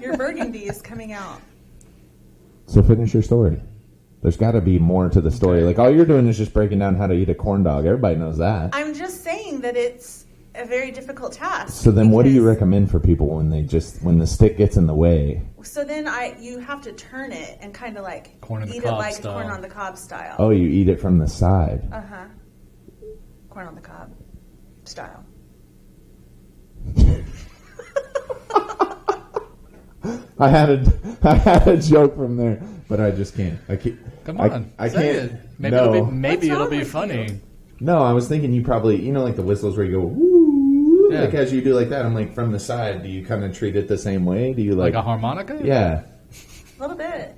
Your burgundy is coming out. So finish your story. There's got to be more to the story. Okay. Like, all you're doing is just breaking down how to eat a corn dog. Everybody knows that. I'm just saying that it's a very difficult task. So then what do you because- recommend for people when the stick gets in the way? So then you have to turn it and kind of like Corn on the eat cob it like style. corn on the cob style. Oh, you eat it from the side. Uh-huh. Corn on the cob style. I had a joke from there, but I just can't. Come on, I say can't. it. Maybe no. What's it'll wrong be with funny. you? No, I was thinking you probably, like the whistles where you go, woo, Yeah. like as you do like that. I'm like, from the side, do you kind of treat it the same way? Do you Like a harmonica? Yeah. A little bit.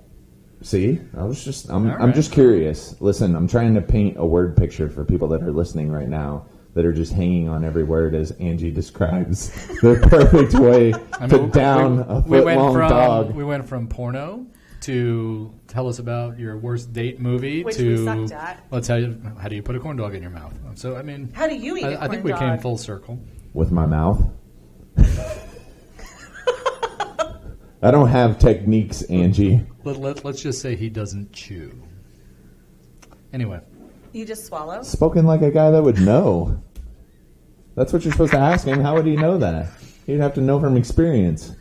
See, I'm right. just curious. Listen, I'm trying to paint a word picture for people that are listening right now that are just hanging on every word as Angie describes the perfect way to down a foot-long dog. We went from porno to tell us about your worst date movie Which to we sucked at. let's tell you how do you put a corn dog in your mouth. So I mean, How do you eat a I think corn we came dog? full circle. With my mouth. I don't have techniques, Angie. Let's just say he doesn't chew. Anyway, You just swallow? Spoken like a guy that would know. That's what you're supposed to ask him. How would he know that? He'd have to know from experience.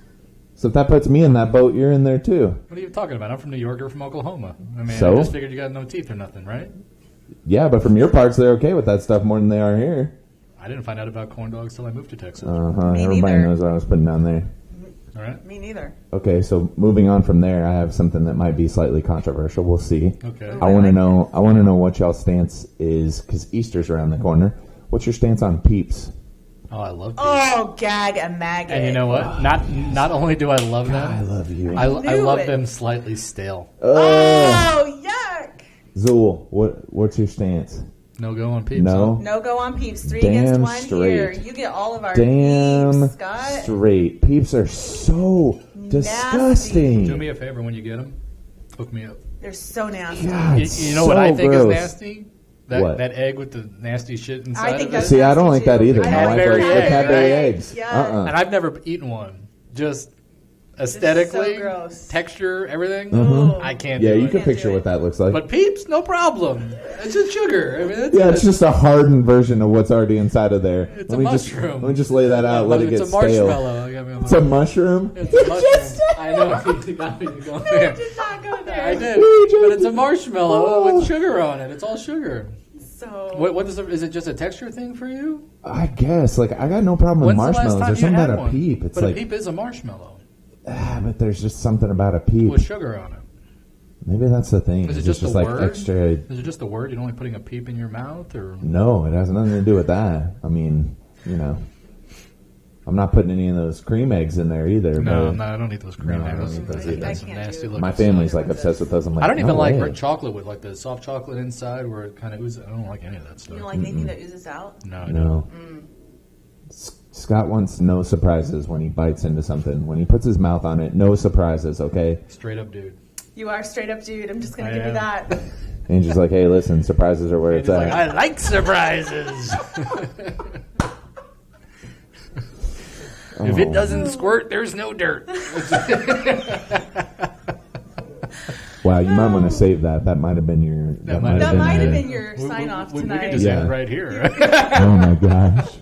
So if that puts me in that boat, you're in there too. what are you talking about? I'm from New York. You're from Oklahoma. I mean, So? I just figured you got no teeth or nothing, right? Yeah, but from your parts, they're okay with that stuff more than they are here. I didn't find out about corn dogs till I moved to Texas. Me Everybody neither. knows what I was putting down there. All right. Me neither. Okay, so moving on from there, I have something that might be slightly controversial. We'll see. Okay. I want to know. I want to know what y'all's stance is because Easter's around the corner. What's your stance on Peeps? Oh, I love these. Oh, gag a maggot. And you know what? Not only do I love them, I love you. I knew love it. them slightly stale. Oh, yuck. Zool, what's your stance? No go on Peeps. No. huh? No go on Peeps. 3 Damn against 1 straight. here. You get all of our Damn Peeps, Scott. straight. Peeps are so disgusting. Do me a favor when you get them, hook me up. They're so nasty. God, You know what I think gross. is nasty? What? That egg with the nasty shit inside I think of that's it. See, I don't nasty, like that too. either. I My don't wife like likes the eggs, Cadbury right? eggs. Yeah. And I've never eaten one. Just aesthetically, so gross. texture, everything. Mhm. I can't. Yeah, do you it. can picture do it. what that looks like. But Peeps, no problem. It's just sugar. I mean, that's Yeah, it. it's just a hardened version of what's already inside of there. It's let a me mushroom. let me just lay that out. Let it it's get a stale. marshmallow. I got me on It's a mushroom. It's a mushroom. I know. You got me to go there. Did not go there. I did. Woo, But it's a marshmallow Oh. with sugar on it. It's all sugar. So What is it just a texture thing for you? I guess. Like, I got no problem with When's the last marshmallows. time There's you something had about a one? peep. It's But like, a peep is a marshmallow but there's just something about a peep. with sugar on it. Maybe that's the thing. Is it It's just a like word? extra. Is it just a word? You're only putting a peep in your mouth, or No, it has nothing to do with that. I mean, I'm not putting any of those cream eggs in there either. no, but no, I don't eat those cream No, I don't eggs. eat those That's either. some I can't nasty do- looking My stuff. family's like obsessed with those. I'm like, I don't even no like way. chocolate with like the soft chocolate inside where it kind of oozes. I don't like any of that stuff. you don't like anything that oozes out? No, I don't. No. Scott wants no surprises when he bites into something. When he puts his mouth on it, no surprises, okay? Straight up, dude. You are straight up, dude. I'm just going I to give you am. that. Angie's like, hey, listen, surprises are where He's it's like, at. I like surprises. If it doesn't squirt, there's no dirt. Wow, you might want to save that. That might have been your. That might have been your sign off tonight. We can just end it right here. Oh my gosh.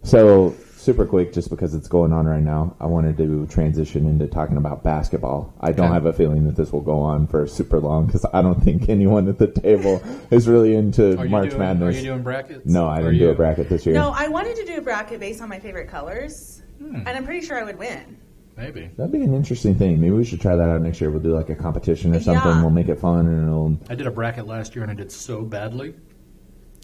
So, super quick, just because it's going on right now, I wanted to transition into talking about basketball. I don't have a feeling that this will go on for super long because I don't think anyone at the table is really into March Madness. Are you doing brackets? No, I didn't do a bracket this year. No, I wanted to do a bracket based on my favorite colors, and I'm pretty sure I would win. Maybe. That'd be an interesting thing. Maybe we should try that out next year. We'll do like a competition or something. Yeah. We'll make it fun and it'll... I did a bracket last year and I did so badly,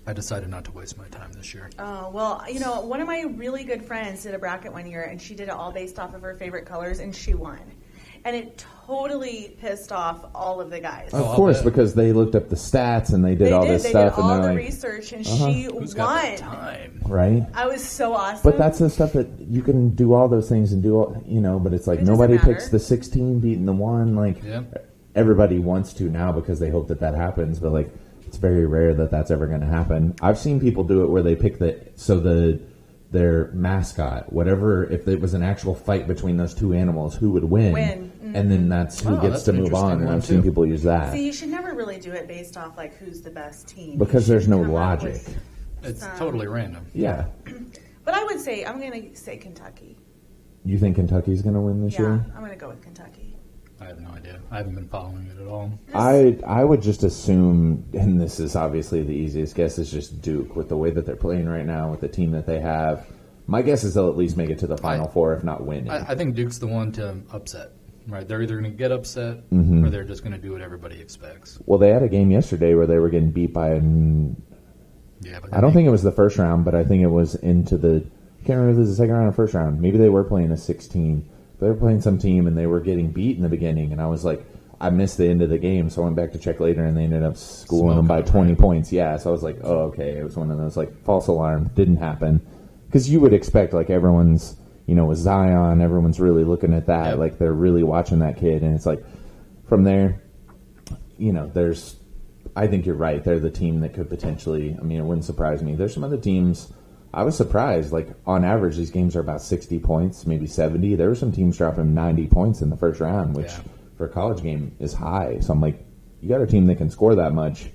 I decided not to waste my time this year. Oh, well, you know, one of my really good friends did a bracket one year, and she did it all based off of her favorite colors, and she won. And it totally pissed off all of the guys. Of course, because they looked up the stats and they did all this stuff. They did all and the like, research, and she Who's won. got the time? Right? I was so awesome. But that's the stuff that you can do all those things and do all, you know, but it's like It doesn't nobody matter. picks the 16 beating the 1. Like, everybody wants to now because they hope that happens, but like, it's very rare that that's ever going to happen. I've seen people do it where they pick their mascot, whatever, if it was an actual fight between those two animals, who would win. Mm-hmm. And then that's who gets to move on. And I've seen people use that. See, you should never really do it based off like who's the best team. Because there's no Come up logic. with It's totally random. Yeah. But I would say, I'm going to say Kentucky. You think Kentucky's going to win this year? I'm going to go with Kentucky. I have no idea. I haven't been following it at all. I would just assume, and this is obviously the easiest guess, is just Duke with the way that they're playing right now, with the team that they have. My guess is they'll at least make it to the Final Four, if not win it. I think Duke's the one to upset. Right? They're either going to get upset or they're just going to do what everybody expects. Well, they had a game yesterday where they were getting beat by I don't think it was the first round, but I think it was into the... I can't remember if it was the second round or first round. Maybe they were playing a 16. They were playing some team, and they were getting beat in the beginning, and I was like, I missed the end of the game, so I went back to check later, and they ended up schooling them by 20 points. Yeah, so I was like, oh, okay. It was one of those, like, false alarm. Didn't happen. Because you would expect, like, everyone's, you know, with Zion, everyone's really looking at that. Yep. Like, they're really watching that kid, and it's like, from there, you know, there's... I think you're right. They're the team that could potentially... I mean, it wouldn't surprise me. There's some other teams... I was surprised. Like, on average, these games are about 60 points, maybe 70. There were some teams dropping 90 points in the first round, which for a college game is high. So I'm like, you got a team that can score that much,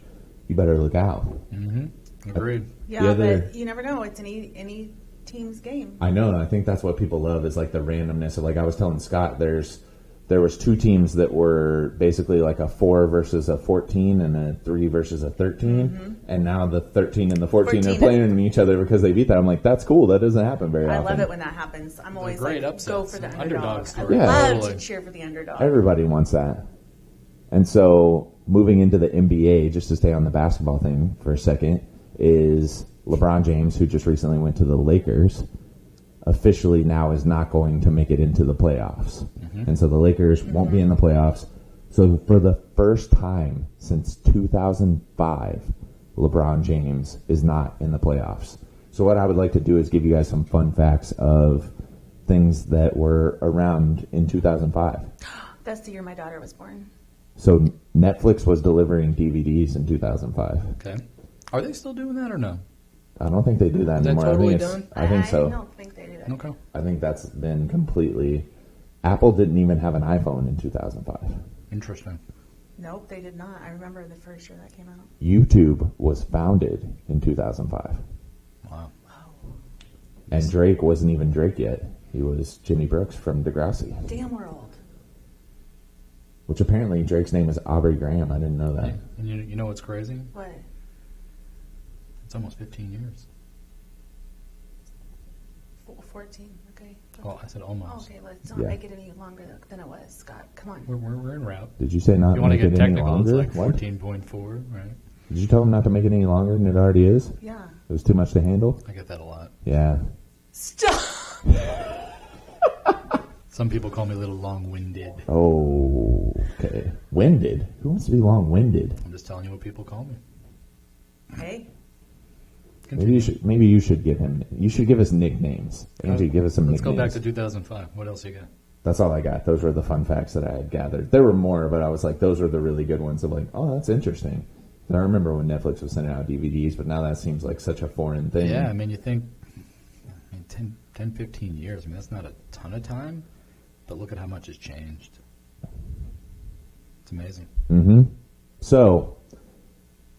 you better look out. Mm-hmm. Agreed. Yeah, but you never know. It's any team's game. I know. I think that's what people love is, like, the randomness of, like, I was telling Scott, there was two teams that were basically like a 4 versus a 14 and a 3 versus a 13, and now the 13 and the 14 are playing each other because they beat that. I'm like, that's cool. That doesn't happen very often. I love it when that happens. I'm always great like, upsets. go for the underdog. I story. love Totally. to cheer for the underdog. Everybody wants that. And so, moving into the NBA, just to stay on the basketball thing for a second, is LeBron James, who just recently went to the Lakers, officially now is not going to make it into the playoffs. And so the Lakers won't be in the playoffs. So for the first time since 2005, LeBron James is not in the playoffs. So what I would like to do is give you guys some fun facts of things that were around in 2005. That's the year my daughter was born. So Netflix was delivering DVDs in 2005. Okay. Are they still doing that or no? I don't think they do that Is that anymore. totally I think done? I think so. I don't think they do that. Okay. I think that's been completely... Apple didn't even have an iPhone in 2005. Interesting. Nope, they did not. I remember the first year that came out. YouTube was founded in 2005. Wow. And Drake wasn't even Drake yet. He was Jimmy Brooks from Degrassi. Damn, we're old. Which apparently Drake's name is Aubrey Graham. I didn't know that. And you know what's crazy? What? It's almost 15 years. 14, okay. Oh, I said almost. Okay, let's not make it any longer than it was, Scott. Come on. We're en route. Did you say not If you want to make get it any technical, it's longer? like What? 14.4, right? Did you tell him not to make it any longer than it already is? Yeah. It was too much to handle? I get that a lot. Yeah. Stop! Some people call me a little long-winded. Oh, okay. Winded? Who wants to be long-winded? I'm just telling you what people call me. Hey. Maybe you should give him. You should give us nicknames. Angie, give us some Let's nicknames. go back to 2005. What else you got? That's all I got. Those were the fun facts that I had gathered. There were more, but I was like, those were the really good ones. Of like, oh, that's interesting. And I remember when Netflix was sending out DVDs, but now that seems like such a foreign thing. Yeah, I mean, you think 10, 15 years. I mean, that's not a ton of time, but look at how much has changed. It's amazing. Mm-hmm. So,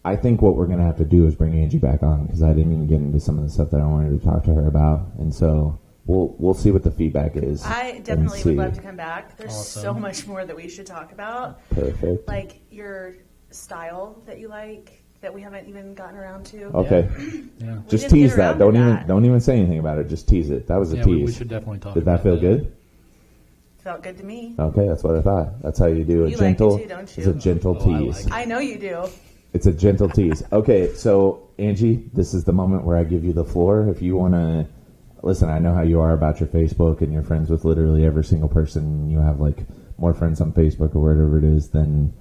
I think what we're going to have to do is bring Angie back on because I didn't even get into some of the stuff that I wanted to talk to her about. And so, we'll see what the feedback is. I definitely would love to come back. There's so much more that we should talk about. Perfect. Like your style that you like that we haven't even gotten around to. Okay. Yeah. Just tease that. Don't even say anything about it. Just tease it. That was a tease. We should definitely talk Did about that feel good? Felt good to me. Okay, that's what I thought. That's how you do a gentle. Like it too, don't you? It's a gentle tease. I know you do. It's a gentle tease. Okay, so Angie, this is the moment where I give you the floor. If you want to listen, I know how you are about your Facebook and you're friends with literally every single person. You have like more friends on Facebook or whatever it is than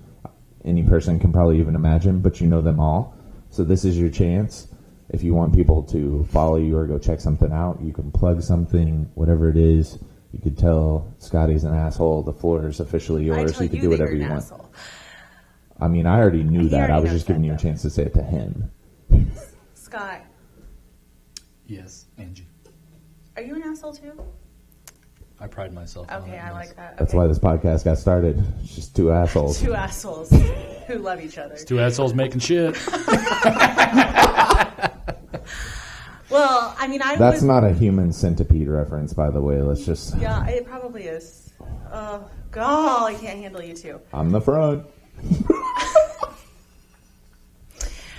any person can probably even imagine, but you know them all. So this is your chance. If you want people to follow you or go check something out, you can plug something, whatever it is. You could tell Scotty's an asshole. The floor is officially yours. You can do whatever you want. Asshole. I mean, I already knew that. I was just giving you a though. chance to say it to him. Scott, Yes, Angie. are you an asshole too? I pride myself on Okay, it. I like that. That's Okay. why this podcast got started. It's just two assholes. Two assholes who love each other. Two assholes making shit. Well, I mean, That's not a human centipede reference, by the way. Let's just... Yeah, it probably is. Oh, God, I can't handle you two. I'm the front.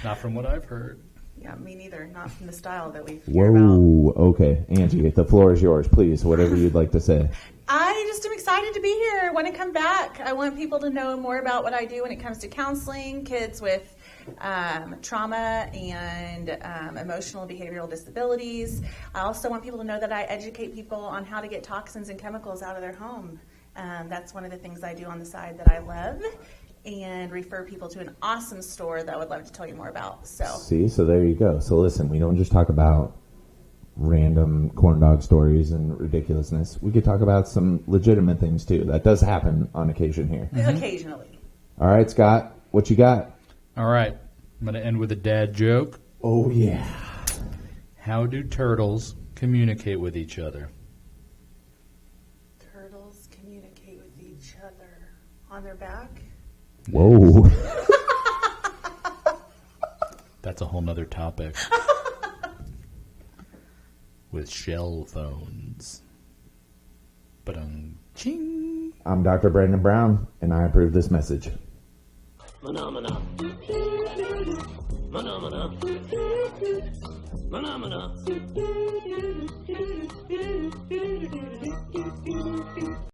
Not from what I've heard. Yeah, me neither. Not from the style that we hear about. Whoa. Okay. Angie, the floor is yours. Please, whatever you'd like to say. I just am excited to be here. I want to come back. I want people to know more about what I do when it comes to counseling kids with trauma and emotional and behavioral disabilities. I also want people to know that I educate people on how to get toxins and chemicals out of their home. That's one of the things I do on the side that I love, and refer people to an awesome store that I would love to tell you more about. So there you go. So listen, we don't just talk about random corn dog stories and ridiculousness. We could talk about some legitimate things too. That does happen on occasion here. Occasionally. All right, Scott, what you got? All right. I'm going to end with a dad joke. Oh, yeah. How do turtles communicate with each other? Turtles communicate with each other on their back. Whoa. That's a whole nother topic. With shell phones. Ching. I'm Dr. Brandon Brown, and I approve this message. Phenomena. Phenomena. Phenomena.